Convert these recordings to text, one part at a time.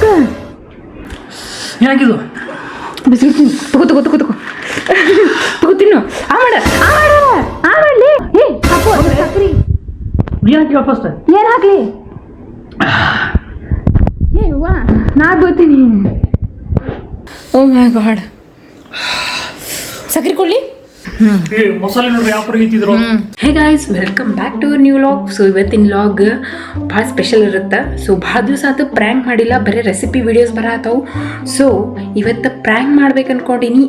ಯಾಕೆ ಏನಾಗಿದ್ದು ಬಿಸ್ಕಿಟ್ ತಗೋತೀನು ಆ ಮಾಡಲಿ ಹಾಕು ಸಕ್ರಿ ನೀನು ಹಾಕಿಲ್ಲ ಫಸ್ಟ್ ಏನು ಹಾಕ್ಲಿ ವಾ ನಾ ಬರ್ತೀನಿ ಓ ಮೈ ಗಾಡ್ ಸಕ್ರಿ ಕೊಡ್ಲಿ ಮಸಾಲೆ ನೋಡ್ರಿ ಯಾವ ಪುರಿಗಿತ್ತಿದ್ರು. Hey guys welcome back to new vlog. So ಇವತ್ತಿನ ವ್ಲಾಗ್ ಭಾಳ ಸ್ಪೆಷಲ್ ಇರುತ್ತೆ. ಸೊ ಭಾಳ ದಿವಸ ಆಯ್ತು ಪ್ರ್ಯಾಂಕ್ ಮಾಡಿಲ್ಲ, ಬರೀ ರೆಸಿಪಿ ವಿಡಿಯೋಸ್ ಬರತ್ತವು. ಸೊ ಇವತ್ತು ಪ್ರ್ಯಾಂಕ್ ಮಾಡ್ಬೇಕು ಅನ್ಕೊಂಡಿನಿ.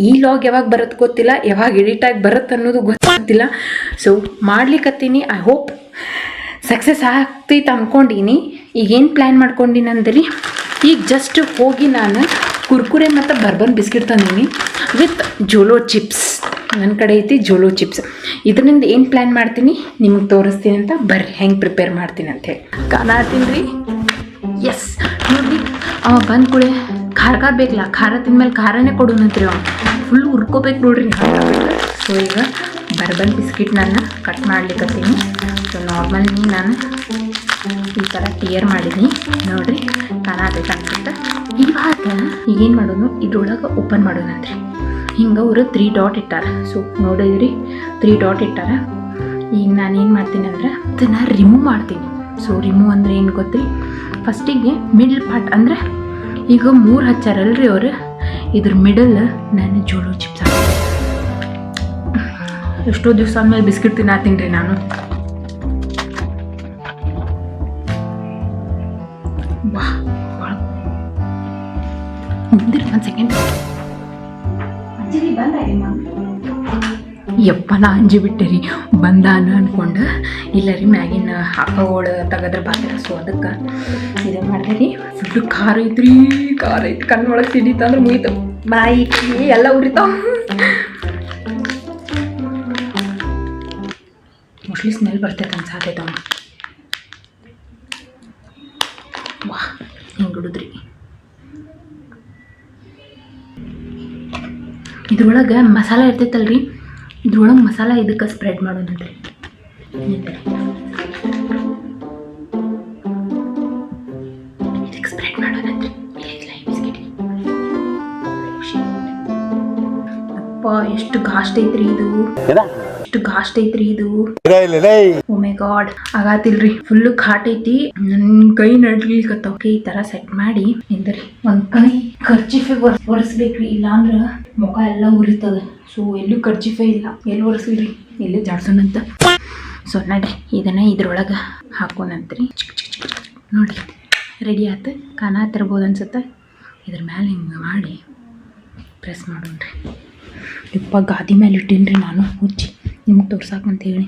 ಈ ವ್ಲಾಗ್ ಯಾವಾಗ ಬರತ್ ಗೊತ್ತಿಲ್ಲ, ಯಾವಾಗ ಎಡಿಟ್ ಆಗಿ ಬರತ್ ಅನ್ನೋದು ಗೊತ್ತಿಲ್ಲ. ಸೊ ಮಾಡ್ಲಿಕ್ಕತ್ತೀನಿ. ಐ ಹೋಪ್ ಸಕ್ಸಸ್ ಆಗ್ತೈತೆ ಅನ್ಕೊಂಡಿನಿ. ಈಗೇನು ಪ್ಲ್ಯಾನ್ ಮಾಡ್ಕೊಂಡಿನಿ ಅಂದ್ರಿ, ಈಗ ಜಸ್ಟ್ ಹೋಗಿ ನಾನು ಕುರ್ಕುರೆ ಮತ್ತು ಬರ್ಬನ್ ಬಿಸ್ಕಿಟ್ ತಂದೀನಿ ವಿತ್ ಜೋಲೋ ಚಿಪ್ಸ್. ನನ್ನ ಕಡೆ ಐತಿ ಜೋಲೋ ಚಿಪ್ಸ್. ಇದರಿಂದ ಏನು ಪ್ಲ್ಯಾನ್ ಮಾಡ್ತೀನಿ ನಿಮಗೆ ತೋರಿಸ್ತೀನಿ ಅಂತ. ಬರ್ರಿ ಹೆಂಗೆ ಪ್ರಿಪೇರ್ ಮಾಡ್ತೀನಿ ಅಂಥೇಳಿ ಕಾಣತ್ತೀನಿ ರೀ. ಎಸ್ ನೋಡಿ, ಅವ ಬಂದು ಕೂಡ ಖಾರ ಬೇಕಲ್ಲ, ಖಾರ ತಿಂದ್ಮೇಲೆ ಖಾರನೇ ಕೊಡೋಣಂತ್ರಿ. ಅವ ಫುಲ್ ಹುರ್ಕೋಬೇಕು ನೋಡ್ರಿ. ಸೊ ಈಗ ಬರ್ಬನ್ ಬಿಸ್ಕಿಟ್ ನಾನು ಕಟ್ ಮಾಡ್ಲಿಕ್ಕತ್ತೀನಿ. ಸೊ ನಾರ್ಮಲಿ ನಾನು ಈ ಥರ ಟಿಯರ್ ಮಾಡಿದ್ದೀನಿ ನೋಡ್ರಿ, ಕಾಣತೈತೆ ಅನ್ಸುತ್ತೆ. ಇವಾಗ ಈಗೇನು ಮಾಡೋದು, ಇದ್ರೊಳಗೆ ಓಪನ್ ಮಾಡೋಣಂತ್ರಿ. ಹಿಂಗೆ ಅವರು 3 ಡಾಟ್ ಇಟ್ಟಾರ. ಸೊ ನೋಡಿದ್ರಿ 3 ಡಾಟ್ ಇಟ್ಟಾರ. ಈಗ ನಾನೇನು ಮಾಡ್ತೀನಿ ಅಂದ್ರೆ ಅದನ್ನು ರಿಮೂವ್ ಮಾಡ್ತೀನಿ. ಸೊ ರಿಮೂವ್ ಅಂದರೆ ಏನು ಗೊತ್ತ್ರಿ, ಫಸ್ಟಿಗೆ ಮಿಡ್ಲ್ ಪಾರ್ಟ್ ಅಂದರೆ ಈಗ 3 ಹಚ್ಚಾರಲ್ರಿ ಅವರು, ಇದ್ರ ಮಿಡಲ್ ನಾನು ಜೋಳೋ ಚಿಪ್ಸ್ ಹಾಕ್ತೀನಿ. ಎಷ್ಟೋ ದಿವಸ ಆದ್ಮೇಲೆ ಬಿಸ್ಕಿಟ್ ತಿನ್ನತ್ತೀನಿ ರೀ ನಾನು. ಮುಂದಿರ ಒಂದು ಸೆಕೆಂಡ್ ಯಪ್ಪ ನಾ ಅಂಜಿ ಬಿಟ್ಟೆ ರೀ, ಬಂದಾನ ಅನ್ಕೊಂಡು. ಇಲ್ಲ ರೀ ಮ್ಯಾಗಿನ ಹಾಕೋಳು ತೆಗೆದ್ರೆ ಬಾತ್ರ. ಸೊ ಅದಕ್ಕೆ ಇದು ಮಾಡಿದೆ ರೀ. ಫುಲ್ಲು ಖಾರ ಐತ್ರಿ, ಖಾರ ಐತಿ. ಕಣ್ಣೊಳಗೆ ತಿನ್ನೀತಂದ್ರೆ ಮುಗಿತು, ಬಾಯಿ ಎಲ್ಲ ಉರಿತಾವ. ಮೋಸ್ಟ್ಲಿ ಸ್ಮೆಲ್ ಬರ್ತೈತೆ ಅನ್ಸಾತೈತೆ. ವಾ ಹಿಂಗೆ ಹಿಡಿದ್ರಿ. ಇದ್ರೊಳಗೆ ಮಸಾಲ ಇರ್ತೈತಲ್ರಿ, ಇದ್ರೊಳಗೆ ಮಸಾಲ ಇದಕ್ಕೆ ಸ್ಪ್ರೆಡ್ ಮಾಡೋಣಂತ್ರಿ. ಇದಕ್ಕೆ ಸ್ಪ್ರೆಡ್ ಮಾಡೋಣಂತ್ರಿ. ಅಪ್ಪ ಎಷ್ಟು ಘಾಸ್ಟ್ ಐತ್ರಿ ಇದು, ಎಷ್ಟು ಘಾಸ್ಟ್ ಐತ್ರಿ ಇದು. ಓ ಮೈ ಗಾಡ್, ಆಗತ್ತಿಲ್ರಿ. ಫುಲ್ಲು ಘಾಟ್ ಐತಿ. ನನ್ನ ಕೈ ನಡ್ಲಿಕತ್ತಾವ. ಈ ತರ ಸೆಟ್ ಮಾಡಿ ನಿಂದ್ರಿ. ಒಂದ್ ಕೈ ಖರ್ಚಿಫೆ ಒರೆಸ್ಬೇಕ್ರಿ, ಇಲ್ಲ ಅಂದ್ರ ಮುಖ ಎಲ್ಲ ಉರಿತದ. ಸೊ ಎಲ್ಲೂ ಖರ್ಚಿಫೆ ಇಲ್ಲ, ಎಲ್ಲಿ ಒರೆಸ್ಲಿ, ಎಲ್ಲಿ ಜಾಡ್ಸೋಣಂತ. ಸೊ ನಡ್ರಿ ಇದನ್ನ ಇದ್ರೊಳಗೆ ಹಾಕೋಣಂತ್ರಿ. ನೋಡ್ರಿ ರೆಡಿ ಆಯ್ತು. ಕಾಣತಿರ್ಬೋದು ಅನ್ಸುತ್ತೆ. ಇದ್ರ ಮೇಲೆ ಹಿಂಗೆ ಮಾಡಿ ಪ್ರೆಸ್ ಮಾಡೋಣ್ರಿ. ಇಪ್ಪ ಗಾದಿ ಮೇಲೆ ಇಟ್ಟೀನಿ ನಾನು ಹುಚ್ಚಿ ನಿಮಗೆ ತೋರ್ಸಾಕಂತ ಹೇಳಿ.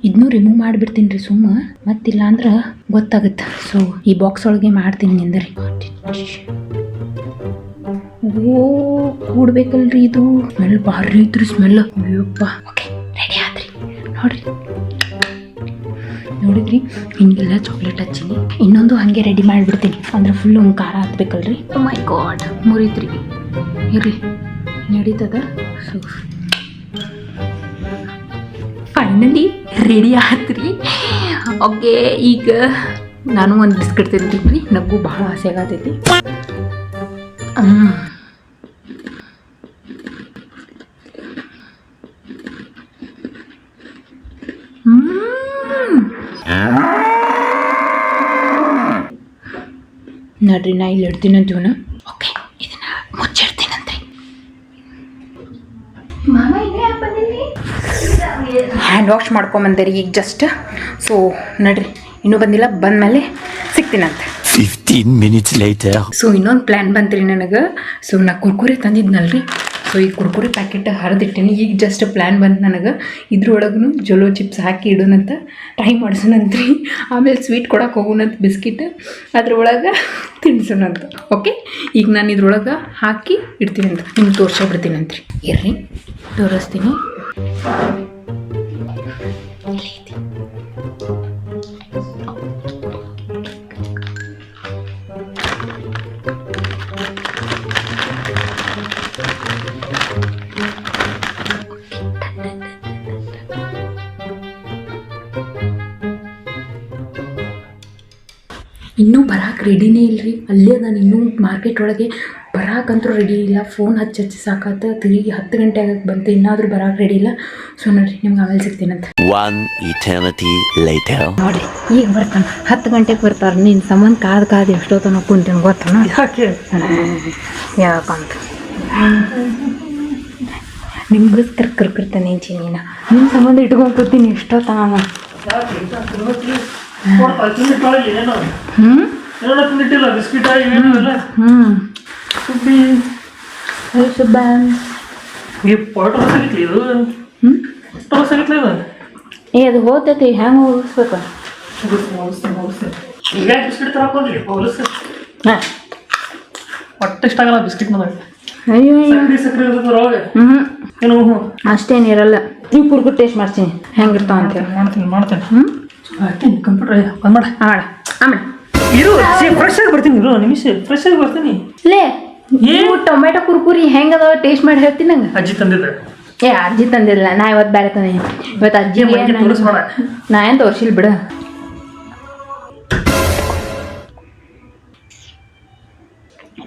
ಇದನ್ನೂ ರಿಮೂವ್ ಮಾಡಿಬಿಡ್ತೀನಿ ರೀ ಸುಮ್ಮ, ಮತ್ತಿಲ್ಲ ಅಂದ್ರೆ ಗೊತ್ತಾಗುತ್ತೆ. ಸೊ ಈ ಬಾಕ್ಸ್ ಒಳಗೆ ಮಾಡ್ತೀನಿ ನಿಂದ್ರಿ. ಓ ಕೂಡ್ಬೇಕಲ್ರಿ ಇದು. ಸ್ಮೆಲ್ ಭಾರಿ ಐತ್ರಿ ಸ್ಮೆಲ್. ಅಯ್ಯಪ್ಪ. ಓಕೆ ರೆಡಿ ಆದ್ರಿ. ನೋಡ್ರಿ ನೋಡಿದ್ರಿ ಹಿಂಗೆಲ್ಲ ಚಾಕ್ಲೇಟ್ ಹಚ್ಚೀನಿ. ಇನ್ನೊಂದು ಹಾಗೆ ರೆಡಿ ಮಾಡಿಬಿಡ್ತೀನಿ, ಅಂದ್ರೆ ಫುಲ್ಲು ಖಾರ ಹತ್ಬೇಕಲ್ರಿ. ಓ ಮೈ ಗಾಡ್ ಮುರಿತ್ರಿ. ಇರಲಿ ನಡೀತದ. ಸೊ ಫೈನಲಿ ರೆಡಿ ಆತ್ರಿ. ಓಕೆ ಈಗ ನಾನು ಒಂದು ಬಿಸ್ಕಿಟ್ ತಿಂತೀನಿ ರೀ. ನನಗೂ ಭಾಳ ಆಸೆ ಆಗತೈತಿ. ನೋಡ್ರಿ ನಾ ಇಲ್ಲಿ ಇಡ್ತೀನಿ ಅಂತೀವನ. ಓಕೆ ಇದನ್ನ ಮುಚ್ಚಿಡ್ತೀನಂತ್ರಿ. ಹ್ಯಾಂಡ್ ವಾಶ್ ಮಾಡ್ಕೊಂಬಂದೆ ರೀ ಈಗ ಜಸ್ಟ್. ಸೊ ನಡ್ರಿ ಇನ್ನೂ ಬಂದಿಲ್ಲ, ಬಂದಮೇಲೆ ಸಿಗ್ತೀನಂತೆ. 15 minutes later. ಸೊ ಇನ್ನೊಂದು ಪ್ಲ್ಯಾನ್ ಬಂತ್ರಿ ನನಗೆ. ಸೊ ನಾ ಕುರ್ಕುರೆ ತಂದಿದ್ನಲ್ರಿ, ಸೊ ಈ ಕುರ್ಕುರೆ ಪ್ಯಾಕೆಟ್ ಹರಿದಿಟ್ಟೀನಿ. ಈಗ ಜಸ್ಟ್ ಪ್ಲ್ಯಾನ್ ಬಂತು ನನಗೆ, ಇದ್ರೊಳಗೂ ಜೋಲೋ ಚಿಪ್ಸ್ ಹಾಕಿ ಇಡೋಣಂತ, ಟ್ರೈ ಮಾಡಿಸೋಣಂತ್ರಿ. ಆಮೇಲೆ ಸ್ವೀಟ್ ಕೊಡೋಕೆ ಹೋಗೋಣಂತ ಬಿಸ್ಕಿಟ್, ಅದ್ರೊಳಗೆ ತಿನ್ಸೋಣಂತ. ಓಕೆ ಈಗ ನಾನು ಇದ್ರೊಳಗೆ ಹಾಕಿ ಇಡ್ತೀನಿ ಅಂತ ನಿಮ್ಗೆ ತೋರಿಸ್ಬಿಡ್ತೀನಂತ್ರಿ. ಇರ್ರಿ ತೋರಿಸ್ತೀನಿ. ಇನ್ನೂ ಬರಾಕೆ ರೆಡಿನೇ ಇಲ್ಲರಿ. ಅಲ್ಲೇ ನಾನು ಇನ್ನೂ ಮಾರ್ಕೆಟ್ ಒಳಗೆ ಬರಾಕಂತೂ ರೆಡಿ ಇಲ್ಲ. ಫೋನ್ ಹಚ್ಚಿ ಸಾಕಾತ. ತಿರುಗಿ 10 ಗಂಟೆ ಆಗಕ್ಕೆ ಬಂತು, ಇನ್ನಾದರೂ ಬರಾಕೆ ರೆಡಿ ಇಲ್ಲ. ಸೊ ನೋಡಿರಿ, ನಿಮ್ಗೆ ಆಮೇಲೆ ಸಿಗ್ತೀನಂತ. One eternity later. ನೋಡಿ ಈಗ ಬರ್ತಾನೆ, 10 ಗಂಟೆಗೆ ಬರ್ತಾರೆ. ನಿನ್ನ ಸಂಬಂಧ ಕಾದು ಎಷ್ಟೊತ್ತನ ಕುಂತೀನಿ ಗೊತ್ತಾನ. ಯಾಕೆ ಯಾಕಂತ ನಿಮ್ಗೋಸ್ಕರ ಕರ್ಕಿರ್ತಾನೆ ನೀನು. ನಿನ್ನ ಸಂಬಂಧ ಇಟ್ಕೊಂಡು ಕೂತೀನಿ ಎಷ್ಟೊತ್ತನ. ತಿಂದಿಟ್ಟಿಲ್ಲ ಬಿಸ್ಕಿಟ್ ಏನಿಲ್ಲ. ಸುಬ್ಬಿ ಸುಬ್ಬ ಈ ಪೊಟೋ ಸಿಗತ್ಲಿ ಇದು. ಪೊಟೋ ಸಿಗತ್ಲಿ ಇದು. ಅದು ಹೋಗ್ತೈತಿ, ಹೆಂಗೆ ಹೋಗಿಸ್ಬೇಕು? ಈಗ ಬಿಸ್ಕಿಟ್ ತರಕ್ ಹೋದ್ರಿ ಹೋಲಿಸ್. ಹಾಂ ಒಟ್ಟು ಇಷ್ಟ ಆಗಲ್ಲ ಬಿಸ್ಕಿಟ್ ನನಗೆ. ಅಯ್ಯೋ ಸಕ್ರೆ ಇರ್ತದೆ ಅವಾಗ. ಏನು ಅಷ್ಟೇನಿರಲ್ಲ. ನೀವು ಪುರ್ಗು ಟೇಸ್ಟ್ ಮಾಡ್ತೀನಿ ಹೆಂಗಿರ್ತಾವ ಅಂತ ಹೇಳಿ. ಮಾಡ್ತೇನೆ ಹಾಕ್ತೀನಿ ಕಂಪ್ಯೂಟರ್ ಬಂದ್ ಮಾಡ ಆಮೇಲೆ ಇರು ಫ್ರೆಶ್ ಆಗಿ ಬರ್ತೀನಿ. ಇರು ನಿಮಿಷ ಫ್ರೆಶ್ ಆಗಿ ಬರ್ತೀನಿ. ಲೇ ಟೊಮೆಟೊ ಕುರ್ಕುರಿ ಹೆಂಗದ ಟೇಸ್ಟ್ ಮಾಡಿ ಹೇಳ್ತೀನಿ ನಂಗೆ. ಅಜ್ಜಿ ತಂದಿದ್ದೆ. ಅಜ್ಜಿ ತಂದಿಲ್ಲ, ನಾ ಇವತ್ತು ಬೇರೆ ತಂದೆ. ಇವತ್ತು ಅಜ್ಜಿಗೆ ತೋರಿಸ್ಬೇಡ. ನಾ ಏನು ತೋರಿಸಿಲ್ಲ ಬಿಡು.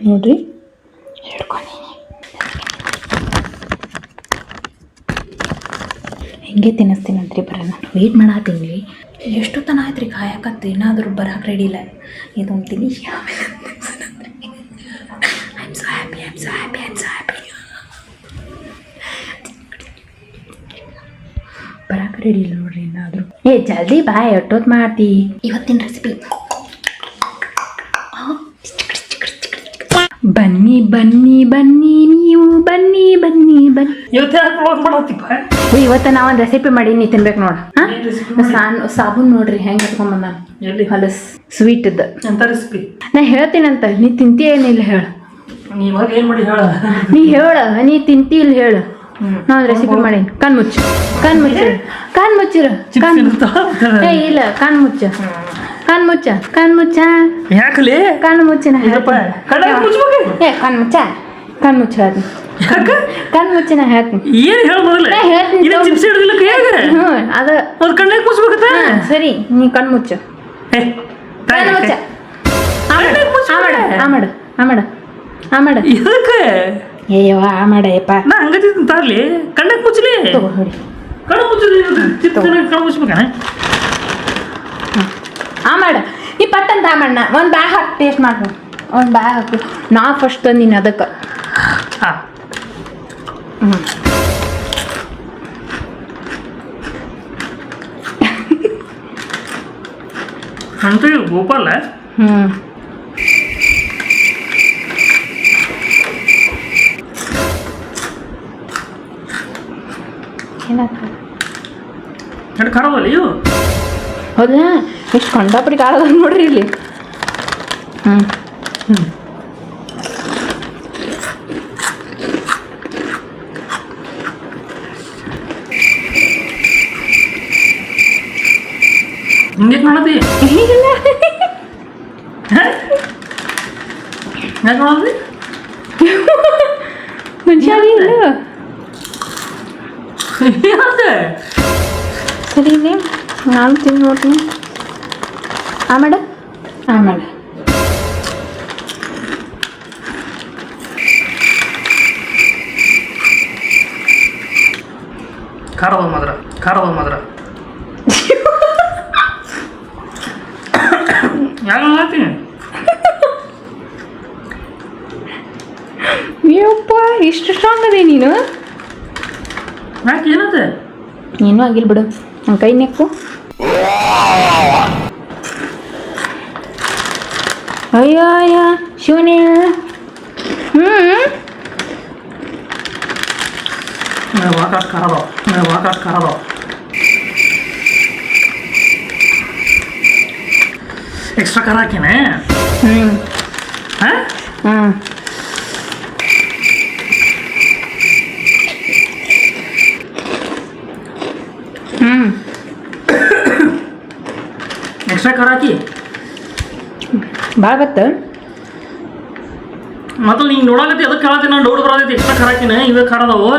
ನೋಡ್ರಿ ಹಿಡ್ಕೊಂಡು ಹಿಂಗೆ ತಿನ್ನಿಸ್ತೀನಂತ್ರಿ. ಬರೋಣ ವೆಯ್ಟ್ ಮಾಡತ್ತೀನಿ ರೀ. ಎಷ್ಟು ತನ ಆಯ್ತು ರೀ ಕಾಯಕತ್ತು, ಏನಾದರೂ ಬರೋಕೆ ರೆಡಿ ಇಲ್ಲ. ಇದೊಂದು ತಿನ್ನಿ ಐ ಆಮ್ ಸೊ ಹ್ಯಾಪಿ. ಬರೋಕೆ ರೆಡಿ ಇಲ್ಲ ನೋಡ್ರಿ ಏನಾದರೂ. ಜಲ್ದಿ ಬಾಯ್, ಎಷ್ಟೊತ್ತು ಮಾಡ್ತಿ ಇವತ್ತಿನ ರೆಸಿಪಿ. ಬನ್ನಿ ನೀವು ಬನ್ನಿ. ಇವತ್ತೇ ಹಾಕಿ ಮಾಡತ್ತಿಪ್ಪ. ಇವತ್ತು ನಾ ಒಂದು ರೆಸಿಪಿ ಮಾಡೀನಿ, ತಿನ್ಬೇಕು ನೋಡು. ಸಾಬೂನ್ ನೋಡ್ರಿ ಹೆಂಗೆ ಎತ್ಕೊಂಬಂದ ಎಲ್ಲಿ ಹೊಲಸ್ ಸ್ವೀಟ್ ಇದ್ದ. ಎಂತ ರೆಸಿಪಿ ನಾ ಹೇಳ್ತೀನಂತ, ನೀ ತಿಂತಿ ಏನಿಲ್ಲ ಹೇಳು. ನೀವಾಗ ಏನು ಮಾಡಿ ಹೇಳ. ನೀ ತಿಂತಿ ಇಲ್ಲ ಹೇಳು. ನಾ ಒಂದು ರೆಸಿಪಿ ಮಾಡೀನಿ. ಕಣ್ ಮುಚ್ಚಿರು. ಇಲ್ಲ ಕಣ್ ಮುಚ್ಚ. ಯಾಕಲಿ ಕಣ್ ಮುಚ್ಚಿನ ಕಣ್ ಮುಚ್ಚಿನ ಹೇಳ್ತೀನಿ. ಏನು ಹೇಳೋದಿಲ್ಲ. ಅದ ಕಣ್ಣಾಗ ಮುಚ್ಬೇಕತ್ತ. ಸರಿ, ನೀ ಕಣ್ ಮುಚ್ಚ. ಏಯವ್ವ ಆ ಮಾಡಯ್ಯಪ್ಪ. ನಾ ಹಂಗತಿ ತಾರ್ಲಿ ಕಣ್ಣಾಗ ಮುಚ್ಚಲಿ. ಕಣ್ಣು ಮುಚ್ಚಲಿ ಕಣ್ಣು ಮುಚ್ಬೇಕಣ. ಮಾಡ ಈ ಪಟ್ಟಂತ ಮಾಡಣ. ಒಂದು ಬ್ಯಾಗ್ ಹಾಕಿ ಟೇಸ್ಟ್ ಮಾಡ್ಬೋದು. ಒಂದು ಬ್ಯಾಗ್ ಹಾಕು. ನಾ ಫಸ್ಟ್ ತಂದೀನಿ ಅದಕ್ಕೆ. ಹಾಂ ಅಂತ ಗೋಪಾಲ. ಎರಡು ಖಾರವಲ್ಲ ಇವು. ಹೌದಾ, ಎಷ್ಟು ಕಂಡಾಪಡಿ ಕಾರದ ನೋಡ್ರಿ ಇಲ್ಲಿ. ಹಿಂಗೆ ಮಾಡದಿ ಯಾಕೆ ಮಾಡದಿ ಮನುಷ್ಯ ಇಲ್ಲ. ಸರಿ ಇದೆ, ನಾನು ತಿಂದು ನೋಡ್ತೀನಿ. ಮಾಡ ಖಾರದ ಮಾತ್ರ ಯಾಕೆ ಮಾಡ್ತೀನಿ. ಏಪ್ಪ ಇಷ್ಟು ಸ್ಟ್ರಾಂಗ್ ಅದೇ ನೀನು. ಯಾಕೆ ಏನತ್ತೆ ಏನೂ ಆಗಿಲ್ಲ ಬಿಡು. ನನ್ನ ಕೈ ನೆಕ್ಕು. ಅಯ್ಯ ಶಿವನೇ. ವಾಕಾಟ್ ಖಾರದ ಎಕ್ಸ್ಟ್ರಾ ಖಾರ ಹಾಕಿನೇ. ಎಕ್ಸ್ಟ್ರಾ ಖಾರ ಹಾಕಿ ಭಾಳ ಬತ್ತ. ಮತ್ತೆ ನಿಂಗೆ ನೋಡಾಕತ್ತಿ ಅದಕ್ಕೆ ಕೇಳತ್ತೀನಿ. ನಾನು ಡೌಟ್ ಬರೋದೈತಿ. ಎಕ್ಸ್ಟ್ರಾ ಖಾರ ಹಾಕಿನ ಇವೇ ಖಾರ ಅದಾವು.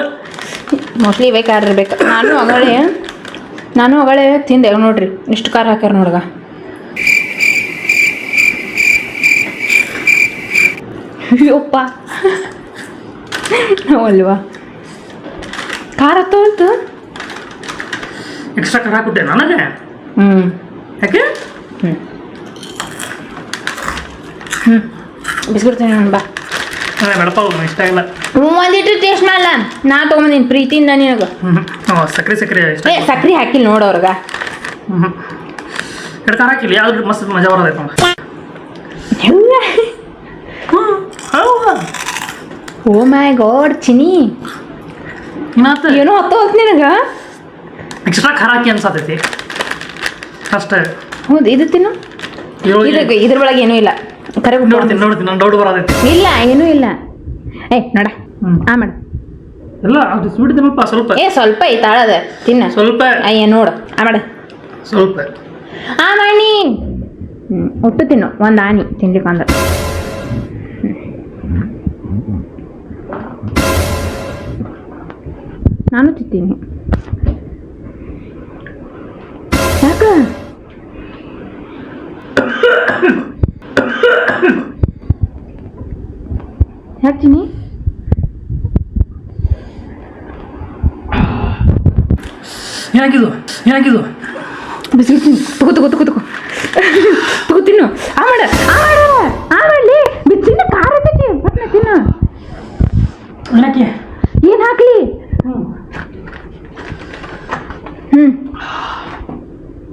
ಮೋಸ್ಟ್ಲಿ ಇವೇ ಖಾರ ಇರ್ಬೇಕು. ನಾನು ಹೊಗಳೇ ತಿಂದೆ ನೋಡ್ರಿ. ಇಷ್ಟು ಖಾರ ಹಾಕ್ಯಾರ ನೋಡ್ಗ. ಅಯ್ಯಪ್ಪ ಅಲ್ವಾ ಖಾರ ತೋಲ್ತು. ಎಕ್ಸ್ಟ್ರಾ ಖಾರ ಹಾಕ್ಬಿಟ್ಟೆ ನನಗೆ. ಯಾಕೆ? ಬಿಸ್ಕಿಟ್ ತಿನ್ನೋಣ ಬಾ. ಬೇಡಪ್ಪ ಇಷ್ಟ ಇಲ್ಲ. ಒಂದಿಟ್ಟು ಟೇಸ್ಟ್ ಮಾಡಲ್ಲ, ನಾ ತೊಗೊಂಬಂದಿನಿ ಪ್ರೀತಿಯಿಂದ ನಿನಗೆ. ಸಕ್ಕರೆ ಇಷ್ಟ. ಸಕ್ರೆ ಹಾಕಿಲ್ಲ ನೋಡೋರ್ಗ. ಎರಡು ಖಾರ ಹಾಕಿಲ್ಲ, ಯಾವ್ದು ಮಸ್ತ್ ಮಜಾ ಬರೋದೈತೆ ನೋಡ. ಓ ಮೈ ಗಾಡ್ ಚಿನಿ, ಏನೋ ಹೊತ್ತು ನಿನಗೆ ಎಕ್ಸ್ಟ್ರಾ ಖಾರ ಹಾಕಿ ಅನ್ಸತೈತಿ ಅಷ್ಟೇ. ಹೌದು, ಇದು ತಿನ್ನು. ಇದ್ರ ಒಳಗೆ ಏನೂ ಇಲ್ಲ. ಕರೆ ನೋಡ್ತೀನಿ ನನ್ನ ಡೌಟ್ ಬರೋದೈತಿ. ಇಲ್ಲ ಏನೂ ಇಲ್ಲ. ನೋಡ ಮಾಡು ಇಲ್ಲ, ಅದು ಸ್ವೀಟ್ ತಿನ್ನಲ್ಪ ಸ್ವಲ್ಪ. ಸ್ವಲ್ಪ ಐತೆ ತಾಳದ ತಿನ್ನ ಸ್ವಲ್ಪ. ನೋಡು ಮಾಡು ಸ್ವಲ್ಪ. ಮಾಡಿ ಒಟ್ಟು ತಿನ್ನು, ಒಂದು ಆನಿ ತಿನ್ಲಿಕ್ಕೆ ಅಂದ್ರೆ. ನಾನು ತಿಂತೀನಿ. ಯಾಕ ಯಾಕ್ತೀನಿ? ಏನಾಗಿದ್ದು? ಬಿಸ್ಕಿಟ್ ತಿನ್ನು. ತಗೋ ತಿನ್ನು. ಮಾಡಲಿ ತಿನ್ನು. ಖಾರ ಐತಿ, ಪಟ್ನ ತಿನ್ನು. ಏನು ಹಾಕ್ಲಿ?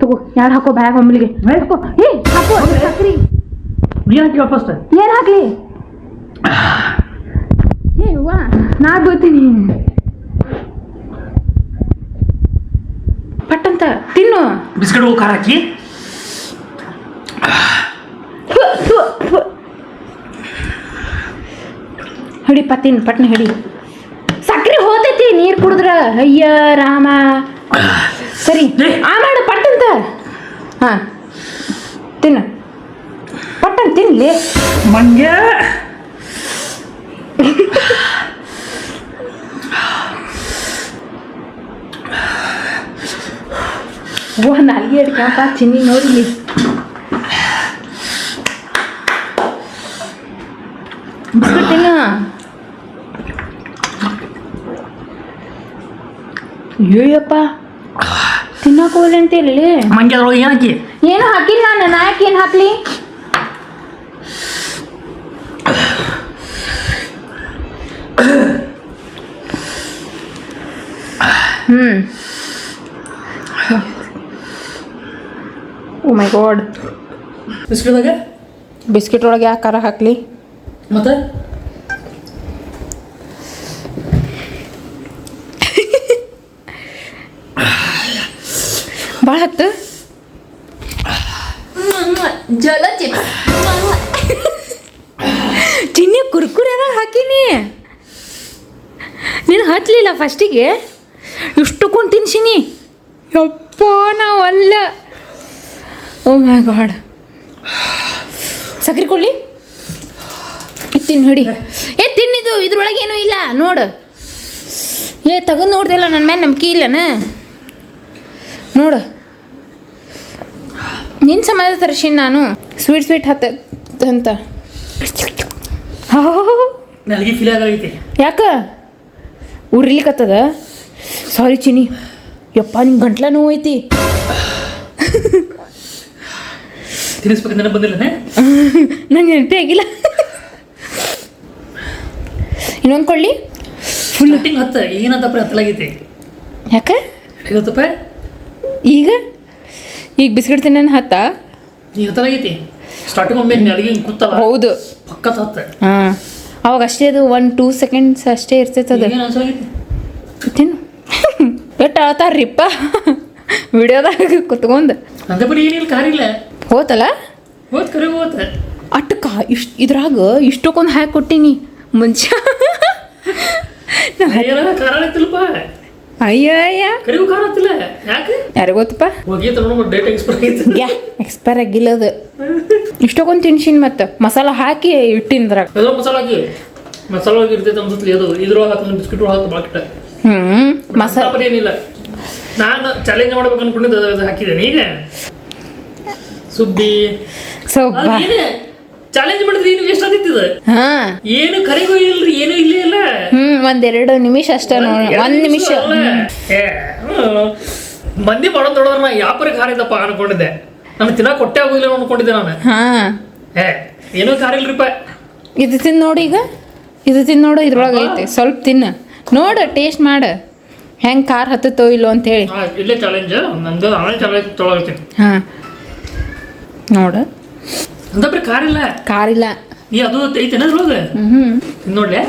ತಗೋ, ಯಾರು ಹಾಕೋ ಬ್ಯಾಗ್ ಒಮ್ಮಲಿಗೆ ಹಾಕೋ. ಹಾಕೋ ಸಕ್ರಿ. ಫಸ್ಟ್ ಏನು ಹಾಕ್ಲಿ? ವಾ ನಾ ಬರ್ತೀನಿ. ಪಟ್ಟಂತ ತಿನ್ನು. ಬಿಸ್ಕೆಟ್ ಖಾರ ಹಾಕಿ. ಹಿಡಿಪ್ಪ ತಿನ್ನು, ಪಟ್ನ ಹಿಡಿ. ಸಕ್ರೆ ಹೋತೈತಿ ನೀರು ಕುಡಿದ್ರ. ಅಯ್ಯ ರಾಮ. ಸರಿ ಮಾಡು ಪಟ್ಟಂತ. ತಿನ್ನು ಪಟ್ಟಂತ ತಿನ್ಲಿ. ಮಂಗ್ಯ ನಾಲ್ಗೆ ಅಡ್ಕಪ್ಪ ಚಿನ್ನಿ ನೋಡ್ಲಿ. ಬಿಸ್ಕಿಟ್ ತಿನ್ನು. ಅಯ್ಯಪ್ಪ ತಿನ್ನಕ್ಕೆ ಹೋಗ್ಲಿ ಅಂತೇಳಿ. ಮಂಗ್ಯ ಅದ್ರೊಳಗೆ ಏನು ಹಾಕಿ? ಏನು ಹಾಕಿಲ್ಲ ನಾನು. ನಾಯಕ್ ಏನು ಹಾಕ್ಲಿ? ಓ ಮೈ ಗಾಡ್. ಬಿಸ್ಕಿಟ್ ಒಳಗೆ ಯಾಕೆ ಖಾರ ಹಾಕ್ಲಿ? ಮತ್ತೆ ಭಾಳ ಹತ್ತು ಜಲ ಚಿನ್ನಿ ಕುರ್ಕುರೆ ಹಾಕೀನಿ. ನೀನು ಹತ್ತಲಿಲ್ಲ ಫಸ್ಟಿಗೆ. ಇಷ್ಟಕ್ಕೊಂದು ತಿನ್ಸಿನಿ. ಯಪ್ಪ ನಾವಲ್ಲ. ಓ ಮೈ ಗಾಡ್. ಸಕ್ರೆ ಕೊಡ್ಲಿ? ತಿನ್ನು ಹಿಡಿ. ತಿನ್ನಿದು, ಇದ್ರೊಳಗೆ ಏನೂ ಇಲ್ಲ ನೋಡು. ತಗೊಂಡು ನೋಡ್ದಿಲ್ಲ ನನ್ನ ಮೇಲೆ ನಂಬಿಕೆ ಇಲ್ಲನ ನೋಡು. ನಿನ್ನ ಸಮಾಜ ತರ್ಸಿನಿ ನಾನು. ಸ್ವೀಟ್ ಹತ್ತಂತ. ನನಗೆ ಫೀಲ್ ಆಗೈತಿ. ಯಾಕ ಉರ್ಲಿಕತ್ತದ? ಸಾರಿ ಚಿನಿ. ಯಪ್ಪ ನಿಂಗೆ ಗಂಟ್ಲ ನೋವು ಐತಿ. ತಿನ್ನಿಸ್ಬೇಕಂತ ನನಗೆ ಬಂದಿಲ್ಲ. ನಂಗೆ ನೆನಪೇ ಆಗಿಲ್ಲ. ಇನ್ನೊಂದು ಕೊಡ್ಲಿ? ಫುಲ್ ಟಿಂಗ್ ಹತ್ತ. ಏನಂತಪ್ಪ ಹತ್ತಲಾಗೈತಿ. ಯಾಕೆ ಗೊತ್ತಪ್ಪ? ಈಗ ಬಿಸ್ಕಿಟ್ ತಿನ್ನ ಹತ್ತ. ಈಗ ಹತ್ತಲಾಗೈತಿ. ಸ್ಟಾರ್ಟಿಂಗ್ ಒಮ್ಮೆ ಅಲ್ಲಿಗೆ ಕೂತಾವ. ಹೌದು ಪಕ್ಕದ ಹತ್ತ. ಅವಾಗ ಅಷ್ಟೇ ಅದು 1-2 seconds ಅಷ್ಟೇ ಇರ್ತೈತೆ ಅದು. ಏನು ಅನ್ಸಾಗೈತಿ? ತಿನ್ನು. ಎಷ್ಟು ಅಳ್ತಾರ್ರಿಪ್ಪ ವಿಡಿಯೋದಾಗ ಕುತ್ಕೊಂಡು. ಅಂತ ಬರೀ ಏನಿಲ್ಲ, ಕಾರಿಲ್ಲ. ಹೋತಲ್ಲ ಕರೆ ಹೋತ ಅಟ್ಟಕ್ಕ. ಇದ್ರಾಗ ಇಷ್ಟಕ್ಕೊಂದು ಹಾಕಿ ಕೊಟ್ಟೀನಿ ಮುಂಚೆ. ಖಾರ ಆಗ್ತಿಲ್ಲಪ್ಪ. ಅಯ್ಯಯ್ಯ ಕರಿಗೂ ಖಾರ ಆಗ್ತಿಲ್ಲ. ಯಾಕೆ ಯಾರಿಗೆ ಗೊತ್ತಪ್ಪ? ಹೋಗಿ ಡೇಟ್ ಎಕ್ಸ್ಪೈರ್ ಆಗೈತಿ. ಎಕ್ಸ್ಪೈರ್ ಆಗಿಲ್ಲ ಅದು. ಇಷ್ಟಕ್ಕೊಂದು ತಿನ್ಸಿನ್ ಮತ್ತೆ ಮಸಾಲ ಹಾಕಿ ಇಟ್ಟಿನ್ದ್ರಾಗ. ಅದ್ರ ಮಸಾಲ ಹೋಗಿ ಇರ್ತೈತೆ ಅನ್ಸುತ್ತೆ. ಅದು ಇದ್ರೊಳಗೆ ಹಾಕಿ ಬಿಸ್ಕಿಟ್ ಹಾಕಿ ಬಾಕಿಟ. ಮಸಾಲ ಏನಿಲ್ಲ. ನಾನು ಚಾಲೆಂಜ್ ಮಾಡ್ಬೇಕು ಅನ್ಕೊಂಡಿದ್ದೆ, ಅದು ಹಾಕಿದ್ದೇನೆ. ಈಗ ಸುದ್ದಿ ಚಾಲೆಂಜ್ ಮಾಡಿದ್ರೆ ಏನು ವೇಸ್ಟ್ ಆಗ್ತಿತ್ತದ ಹಾ ಏನು ಕರೆಗೂ ಇಲ್ರಿ ಏನು ಇಲ್ಲೇ ಇಲ್ಲ. 1-2 ನಿಮಿಷ ಅಷ್ಟೇ ನೋಡಿ. 1 ನಿಮಿಷ. ಮಂದಿ ಮಾಡೋದ್ ನೋಡಿದ್ರೆ ನಾ ಯಾಪರಿ ಖಾರ ಇದ್ದಪ್ಪ ಅನ್ಕೊಂಡಿದ್ದೆ. ನಾನು ತಿನ್ನಕ್ ಕೊಟ್ಟೆ ಆಗುದಿಲ್ಲ ಅನ್ಕೊಂಡಿದ್ದೆ ನಾನು. ಹಾ ಏನೋ ಖಾರ ಇಲ್ರಿಪ್ಪ. ಇದು ತಿಂದು ನೋಡಿ ಈಗ. ಇದು ತಿಂದು ನೋಡು, ಇದ್ರೊಳಗೆ ಐತೆ ಸ್ವಲ್ಪ ತಿನ್ನು ನೋಡು, ಟೇಸ್ಟ್ ಮಾಡು ಹೆಂಗೆ ಖಾರ ಹತ್ತತ್ತೋ ಇಲ್ಲೋ ಅಂತೇಳಿ. ಇಲ್ಲೇ ಚಾಲೆಂಜ್ ನಂದು ಆಮೇಲೆ ಚಾಲೆಂಜ್ ತೊಗೊಳ್ತೀನಿ. ಹಾಂ ನೋಡು, ಅಂತಪ್ರಿ ಖಾರ ಇಲ್ಲ. ಖಾರ ಇಲ್ಲ. ನೀ ಅದು ಐತೇನ ಅದ್ರೊಳಗೆ ನೋಡ್ಲೆ.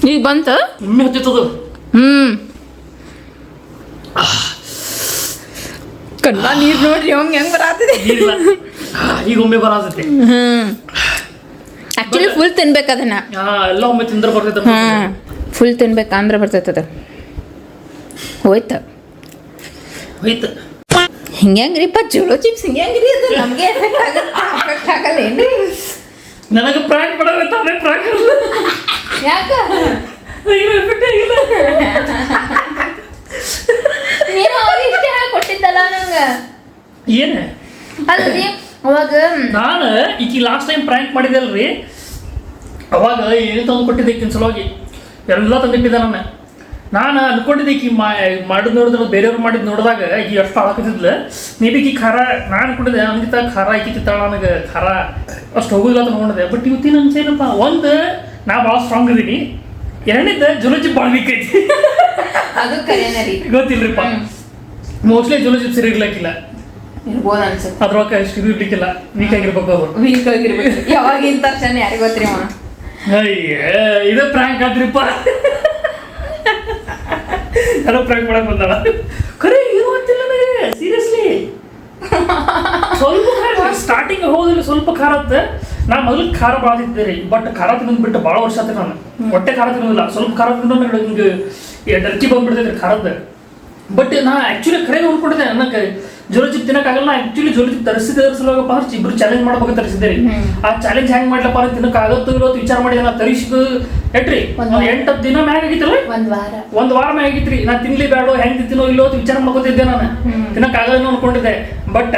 ಈಗ ಬಂತ ಒಮ್ಮೆ ಹತ್ತಿತ್ತದು. ಕಣ್ಣ ನೀರು ನೋಡ್ರಿ ಅವಂಗೆ ಹೆಂಗೆ ಬರತ್ತಿದೆ. ಈಗ ಒಮ್ಮೆ ಬರತೈತಿ. ಆಕ್ಚುಲಿ ಫುಲ್ ತಿನ್ಬೇಕು ಅದನ್ನ. ಎಲ್ಲ ಒಮ್ಮೆ ತಿಂದ್ರೆ ಬರ್ತೈತೆ. ಫುಲ್ ತಿನ್ಬೇಕು ಅಂದ್ರೆ ಬರ್ತೈತದ. ಹೋಯ್ತು ಹೋಯ್ತು. ಹಿಂಗ್ರಿಪ್ಪ ಚಲೋ ಚಿಪ್ಸ್ ಹಿಂಗ್ರಿ ಅದು ನಮಗೆ ಎಫೆಕ್ಟ್ ಆಗಲ್ಲ ಏನ್ರಿ? ನನಗೆ ಪ್ರಾಂಕ್ ಮಾಡಬೇಕು ಅವೇ ಪ್ರಾಂಕ್ ಯಾಕ ಎಫೆಕ್ಟ್ ಆಗಿಲ್ಲ. ನೀನು ಅವ್ರಿಗೆ ಇಷ್ಟೇ ಕೊಟ್ಟಿದ್ದಲ್ಲ ನಂಗೆ. ಏನು ಅಲ್ರಿ ಅವಾಗ ನಾನು ಈಗ ಲಾಸ್ಟ್ ಟೈಮ್ ಪ್ರ್ಯಾಂಕ್ ಮಾಡಿದೆಲ್ರಿ, ಅವಾಗ ಏನು ತಂದು ಕೊಟ್ಟಿದ್ದೆ ಈಕಿನ ಸಲುವಾಗಿ ಎಲ್ಲ ತಂದಿಟ್ಟಿದ್ದೆ ನಾನು ಅನ್ಕೊಂಡಿದ್ದೆ ಈಕಿ ಮಾಡಿದ್ ನೋಡಿದ್ರೆ ಬೇರೆಯವ್ರು ಮಾಡಿದ್ ನೋಡಿದಾಗ ಈಗ ಎಷ್ಟು ಹಾಕಿದ್ಲ ಮೇ ಬಿ ಈ ಖಾರ ನಾನು ಅನ್ಕೊಂಡಿದ್ದೆ ನನಗಿಂತ ಖಾರ ಈಕಿ ತಿಂತಾಳ, ನನಗೆ ಖಾರ ಅಷ್ಟು ಹೋಗುದಿಲ್ಲ ಅಂತ ನೋಡಿದೆ. ಬಟ್ ಇವತ್ತಿನ ಅನ್ಸೇನಪ್ಪ, ಒಂದು ನಾ ಭಾಳ ಸ್ಟ್ರಾಂಗ್ ಇದೀನಿ, ಎರಡನೇದ ಜುಲೋಜಿ ಭಾಳ ವೀಕ್ ಐತಿ. ಅದು ಕರೆನ ರೀ, ಗೊತ್ತಿಲ್ರಿಪ್ಪ. ಮೋಸ್ಟ್ಲಿ ಜುಲೋಜಿ ಸರಿ ಇರ್ಲಿಕ್ಕಿಲ್ಲ, ಇರ್ಬೋದು ಅನ್ಸುತ್ತೆ. ಅದ್ರೊಳಗೆ ಅಷ್ಟು ಇದು ಇರ್ಲಿಕ್ಕಿಲ್ಲ, ವೀಕ್ ಆಗಿರ್ಬೇಕು ಅವರು. ವೀಕ್ ಆಗಿರ್ಬೇಕು. ಯಾವಾಗಿನ ತಕ್ಷಣ ಯಾರಿಗೆ ಗೊತ್ತ್ರಿ ಅವ. ಅಯ್ಯ ಇದು ಪ್ರ್ಯಾಂಕ್ ಆದ್ರಿಪ್ಪ. ಯಾರೋ ಪ್ರ್ಯಾಂಕ್ ಮಾಡಕ್ ಬಂದಾಳ. ಖರೆ ಏನು ಗೊತ್ತಿಲ್ಲ ನನಗೆ, ಸೀರಿಯಸ್ಲಿ. ಸ್ವಲ್ಪ ಖಾರ ಸ್ಟಾರ್ಟಿಂಗ್ ಹೋದಲ್ಲಿ ಸ್ವಲ್ಪ ಖಾರ ಆಗುತ್ತೆ. ನಾ ಮೊದಲು ಖಾರ ಭಾಳ ತಿಂತಿದ್ದೆ ರೀ, ಬಟ್ ಖಾರ ತಿನ್ನೋದು ಬಿಟ್ಟು ಭಾಳ ವರ್ಷ ಆಯ್ತು. ನಾನು ಹೊಟ್ಟೆ ಖಾರ ತಿನ್ನೋದಿಲ್ಲ, ಸ್ವಲ್ಪ ಖಾರ ತಿನ್ನೋ ಹಿಂಗೆ ಡರ್ಕಿ ಬಂದ್ಬಿಡ್ತೈತೆ ಖಾರದ್ದು. ಬಟ್ ನಾ ಆ್ಯಕ್ಚುಲಿ ಖರೆ ಅಂದ್ಕೊಂಡಿದ್ದೆ, ನನಗೆ ಜೋಳ ಚಿಪ್ ತಿನ್ನಕ್ಕಾಗಲ್ಲ. ನಾ ಆ್ಯಕ್ಚುಲಿ ಜೋಳ ಚಿಪ್ ತರಿಸಿದ್ರ ಸಲುವಾಗಪ್ಪ ಅಂದ್ರೆ ಇಬ್ರು ಚಾಲೆಂಜ್ ಮಾಡ್ಬೇಕು ತರಿಸಿದ್ದೆ ರೀ. ಆ ಚಾಲೆಂಜ್ ಹೆಂಗೆ ಮಾಡ್ಲಪ್ಪ ಅಂದ್ರೆ ತಿನ್ನಕ್ಕಾಗತ್ತೋ ಇರೋ ವಿಚಾರ ಮಾಡಿದೆ. ನಾ ತರಿಸಿದ್ದು ಎಟ್ರಿ 8 ದಿನ ಮ್ಯಾಗ ಆಗಿತ್ತಲ್ಲ, ಒಂದು ವಾರ ಮ್ಯಾಗ ಆಗಿತ್ರಿ. ನಾ ತಿನ್ಲಿ ಬೇಡ ಹೆಂಗೆ ತಿನ್ನೋ ಇಲ್ಲೋ ವಿಚಾರ ಮಾಡ್ಕೊತಿದ್ದೆ. ನಾನು ತಿನ್ನಕ್ಕಾಗಲ್ಲ ಅನ್ಕೊಂಡಿದ್ದೆ. ಬಟ್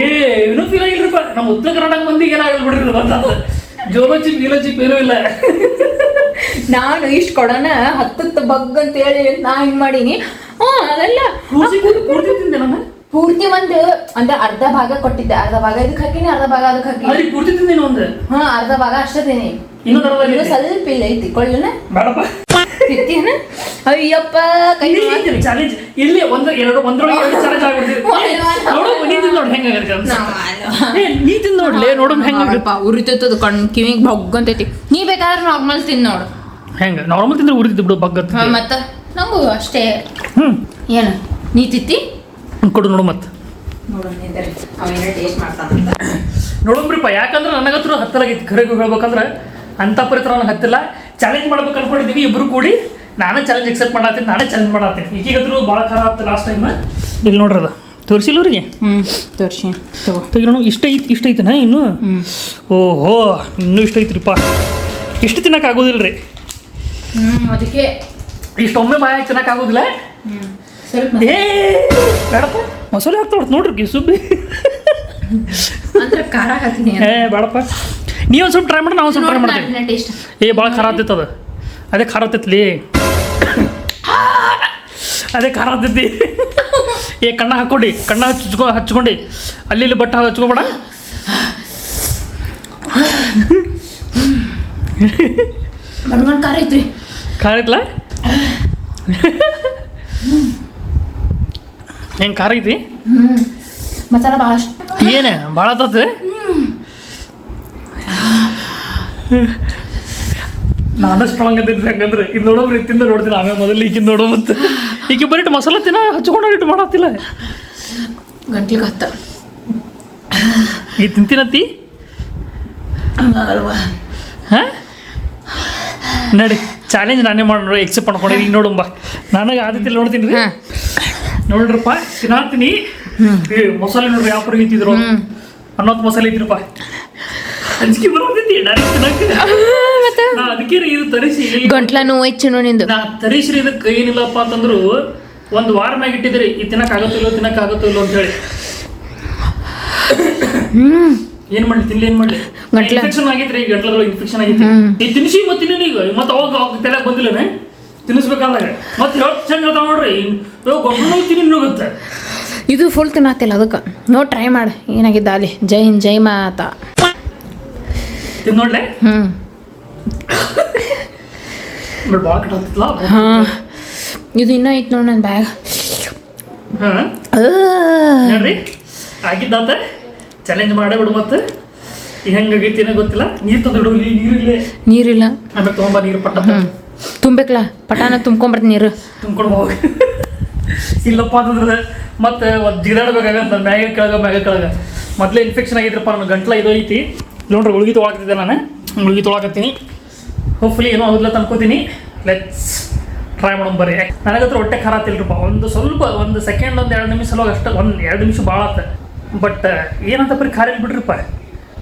ಏನೂ ಫೀಲ್ ಆಗಿಲ್ರಿಪ್ಪ. ನಮ್ಮ ಉತ್ತರ ಕರ್ನಾಟಕ ಮಂದಿಗೆ ಏನಾಗಲ್ಲ ಬಿಡ್ರಿ, ಬಂದ ಜೋಳ ಚಿಪ್ ಗೀಲೋ ಚಿಪ್ ಏನೂ ಇಲ್ಲ. ನಾನು ಇಷ್ಟು ಕೊಡೋಣ 10 ಬಗ್ ಅಂತ ಹೇಳಿ ನಾ ಹಿಂಗ್ ಮಾಡೀನಿ. ಅದೆಲ್ಲ ಪೂರ್ತಿ ತಿಂದೆ ನಾನು. ಪೂರ್ತಿ ಒಂದು ಅಂದ್ರೆ ಅರ್ಧ ಭಾಗ ಕೊಟ್ಟಿದ್ದೆ, ಅರ್ಧ ಭಾಗ ಇದಕ್ಕೆ ಹಾಕಿನಿ, ಅರ್ಧ ಭಾಗ ಅದಕ್ಕೆ ಹಾಕಿನಿ. ಪೂರ್ತಿ ತಿಂದೇನು ಒಂದು ಅರ್ಧ ಭಾಗ ಅಷ್ಟೇ ತಿನ್ನಿ. ಇನ್ನೊಂದು ಸ್ವಲ್ಪ ಇಲ್ಲ ಐತಿ, ಕೊಳ್ಳನ ಬೇಡಪ್ಪ. ತಿಂತೀನ? ಅಯ್ಯಪ್ಪ ಕೈ ಚಾಲೆಂಜ್ ಇಲ್ಲಿ ಒಂದ್ರೊಳಗೆ 2 ಚಾಲೆಂಜ್ ಆಗ್ಬಿಡ್ತೀವಿ. ನೋಡು ನೀ ತಿಂದು ನೋಡಿ ಹೆಂಗಾಗತ್ತೆ. ನೀ ತಿಂದು ನೋಡ್ಲಿ, ನೋಡು ಹೆಂಗಪ್ಪ ಉರಿತೈತದ ಕಣ್ ಕಿವಿಗೆ ಬಗ್ಗಂತೈತಿ. ನೀ ಬೇಕಾದ್ರೆ ನಾರ್ಮಲ್ ತಿಂದು ನೋಡು. ಹೆಂಗ ನಾರ್ಮಲ್ ತಿಂದ್ರೆ ಉರಿತಿದ್ದು ಬಿಡು ಬಗ್ಗತ್ತ. ಮತ್ತ ನಂಗೂ ಅಷ್ಟೇ. ಏನು ನೀ ತಿತ್ತಿ ಕೊಡು ನೋಡು ಮತ್ತೆ ಟೇಸ್ಟ್ ಮಾಡ್ತಾನಂತ ನೋಡಂಬ್ರಿಪ್ಪ. ಯಾಕಂದ್ರೆ ನನಗತ್ರ ಹತ್ತಲಾಗಿತ್ತು ಖರೆಗೂ ಹೇಳ್ಬೇಕಂದ್ರೆ, ಅಂತ ಪರಿತರ ನನಗೆ ಹತ್ತಿಲ್ಲ. ಚಾಲೆಂಜ್ ಮಾಡ್ಬೇಕು ಅನ್ಕೊಂಡಿದ್ದೀವಿ ಇಬ್ರು ಕೂಡಿ. ನಾನೇ ಚಾಲೆಂಜ್ ಎಕ್ಸೆಪ್ಟ್ ಮಾಡತ್ತೀನಿ, ನಾನೇ ಚಾಲೆಂಜ್ ಮಾಡತ್ತೀನಿ. ಈಗೀಗದ್ರು ಭಾಳ ಖಾರ ಆಗ್ತದೆ ಲಾಸ್ಟ್ ಟೈಮ್. ಇಲ್ಲಿ ನೋಡ್ರದ ತೋರಿಸಿಲ್ಲ ಅವ್ರಿಗೆ. ತೋರಿಸಿ ತೆಗಿರೋಣ. ಇಷ್ಟ ಐತನ ಇನ್ನು? ಓಹೋ ಇನ್ನೂ ಇಷ್ಟ ಐತ್ರಿಪ್ಪ. ಇಷ್ಟು ತಿನ್ನಕ್ಕಾಗೋದಿಲ್ಲ ರೀ. ಅದಕ್ಕೆ ಇಷ್ಟೊಮ್ಮೆ ಬಾಯಾಗಿ ತಿನ್ನಕ್ಕಾಗೋದಿಲ್ಲ. ಏ ಬೇಡಪ್ಪ, ಮಸಾಲೆ ಹಾಕ್ತಾವ ನೋಡ್ರಿ ಸುಬ್ಬಿ. ಅಂದ್ರೆ ಖಾರ ಹಾಕ್ತೀನಿ. ಬೇಡಪ್ಪ, ನೀವು ಒಂದು ಸ್ವಲ್ಪ ಟ್ರೈ ಮಾಡಿ, ನಾವು ಸ್ವಲ್ಪ ಟ್ರೈ ಮಾಡ್ತೀವಿ. ಭಾಳ ಖಾರ ಆಗ್ತೈತೆ ಅದು. ಅದೇ ಖಾರ ಆಗ್ತೈತ್ಲಿ, ಅದೇ ಖಾರ ಆಗ್ತೈತಿ. ಕಣ್ಣ ಹಾಕ್ಕೊಂಡು ಹಚ್ಕೊಂಡು ಅಲ್ಲಿ ಇಲ್ಲಿ ಬಟ್ಟೆ ಹಚ್ಕೊಬೇಡ. ಖಾರ ಐತ್ರಿ. ಖಾರ ಐತ್ಲ? ಹೆಂಗೆ ಖಾರ ಐತಿ? ಮಸಾಲ ಭಾಳ ಏನು ಭಾಳ ಆತದ. ನಾನು ಸ್ಟ್ರಾಂಗ್ ಅಂತಿದ್ದೆ ಹಂಗಂದ್ರೆ. ಇದು ನೋಡೋಬ್ರಿ ತಿಂದ ನೋಡ್ತೀನಿ ಆಮೇಲೆ ಮೊದಲು ಈಗಿಂದ ನೋಡೋ. ಮತ್ತೆ ಈಗ ಬರೀ ಮಸಾಲ ತಿನ್ನ ಹಚ್ಕೊಂಡು ಇಟ್ಟು ಮಾಡತ್ತಿಲ್ಲ. ಗಂಟ್ಲಿಗೆ ಹತ್ತ ಈಗ ತಿಂತೀನತ್ತಿ ಅಲ್ವಾ? ಹಾಂ ನಡಿ ಚಾಲೆಂಜ್ ನಾನೇ ಮಾಡಿ ಎಕ್ಸೆಪ್ಟ್ ಮಾಡ್ಕೊಂಡೆ. ಈಗ ನೋಡುಂಬ ನನಗೆ ಆದಿತ್ಯ ನೋಡ್ತೀನಿ ರೀ. ನೋಡ್ರಪ್ಪ ತಿನ್ನಾತೀನಿ. ಏ ಮಸಾಲೆ ನೋಡ್ರಿ ಯಾವ ಪರಿ ಇತ್ತಿದ್ರು ಅನ್ನೋದು ಮಸಾಲೆ ಇದ್ರಪ್ಪ ಅಂಜಿಕೆ ಬರೋದೈತಿ ಡೈರೆಕ್ಟ್ ನಾ ಅದಕ್ಕೆ ಇದು ತರಿಸಿ ಗಂಟ್ಲ ನೋವು ಐತಿ ನಿಂದು. ನಾ ತರಿಸ್ರಿ ಇದಕ್ಕೆ ಏನಿಲ್ಲಪ್ಪ ಅಂತಂದ್ರು ಒಂದು ವಾರ ಮ್ಯಾಗ ಇಟ್ಟಿದ್ರಿ ಇದು ತಿನ್ನಕ್ಕಾಗತ್ತಿಲ್ಲೋ ಅಂತ ಹೇಳಿ ಏನ್ ಮಾಡ್ಲಿ ತಿನ್ಲಿ ಏನ್ ಮಾಡ್ಲಿ ಇನ್ಫೆಕ್ಷನ್ ಆಗೈತ್ರಿ ಗಂಟ್ಲದೊಳಗೆ ಇನ್ಫೆಕ್ಷನ್ ಆಗೈತಿ ಈ ತಿನ್ಸಿ ಮತ್ತೆ ಈಗ ಮತ್ತೆ ಅವಾಗ ತಲೆ ಬಂದಿಲ್ಲನೆ ತಿನ್ನಿಸ್ಬೇಕಾದಾಗ ಮತ್ತೆ ಚಂದ ಹೇಳ್ತಾವ ನೋಡ್ರಿ ಗೊಬ್ಬರ ತಿನ್ನಿ ಹೋಗುತ್ತೆ ಇದು ಫುಲ್ ತಿನ್ನತ್ತಿಲ್ಲ ಅದಕ್ಕೆ ನೋಡಿ ಟ್ರೈ ಮಾಡಿ ಏನಾಗಿದ್ದ ಅಲ್ಲಿ ಜೈ ಹಿಂದ್ ಜೈ ಮಾತಾ ತಿನ್ ನೋಡ್ಲೆ ಭಾಳ ಕಟ್ಟಾಗ್ತಿಲ್ಲ ಹಾಂ ಇದು ಇನ್ನೂ ಐತೆ ನೋಡಿ ನನ್ನ ಬ್ಯಾಗ್. ನೋಡ್ರಿ ಆಗಿದ್ದಾತ ಚಾಲೆಂಜ್ ಮಾಡೇ ಬಿಡು ಮತ್ತೆ ಈಗ ಹೆಂಗಾಗೈತಿ ಏನೋ ಗೊತ್ತಿಲ್ಲ ನೀರು ತಂದು ನೀರಿಲ್ಲೇ ನೀರಿಲ್ಲ ಆಮೇಲೆ ತೊಗೊಂಬ ನೀರು ಪಟ್ಟ ತುಂಬೇಕಲ್ಲ ಪಟಾನ ತುಂಬ್ಕೊಂಬರ್ತೀನಿ ನೀರು ತುಂಬ್ಕೊಂಡು ಹೋಗಿ ಇಲ್ಲಪ್ಪ ಅಂತಂದ್ರೆ ಮತ್ತೆ ಜಿಗಾಡ್ಬೇಕಾಗಂತ ಮ್ಯಾಗ ಕೆಳಗ ಮೊದಲೇ ಇನ್ಫೆಕ್ಷನ್ ಆಗಿದ್ರಪ್ಪ ನನ್ನ ಗಂಟ್ಲ ಇದು ಐತಿ ನೋಡ್ರಿ ಗುಳಿಗೆ ತೊಗೊಳಕತ್ತಿದ್ದೆ ನಾನು ಗುಳಿಗೆ ತೊಗೊಳಕತ್ತೀನಿ ಹೋಪ್ಫುಲಿ ಏನೋ ಆಗೋದಿಲ್ಲ ಅನ್ಕೋತೀನಿ ಲೆಟ್ಸ್ ಟ್ರೈ ಮಾಡೋಣ ಬರ್ರಿ ನನಗತ್ರ ಹೊಟ್ಟೆ ಖಾರ ಆತಿಲ್ರಪ್ಪ ಒಂದು ಸೆಕೆಂಡ್ ಒಂದು 2 ನಿಮಿಷ ಸಲುವಾಗಿ ಅಷ್ಟೇ 2 ನಿಮಿಷ ಭಾಳ ಆತ ಬಟ್ ಏನಂತ ಬರೀ ಖಾರ ಇಲ್ಲಿ ಬಿಡ್ರಿಪ್ಪ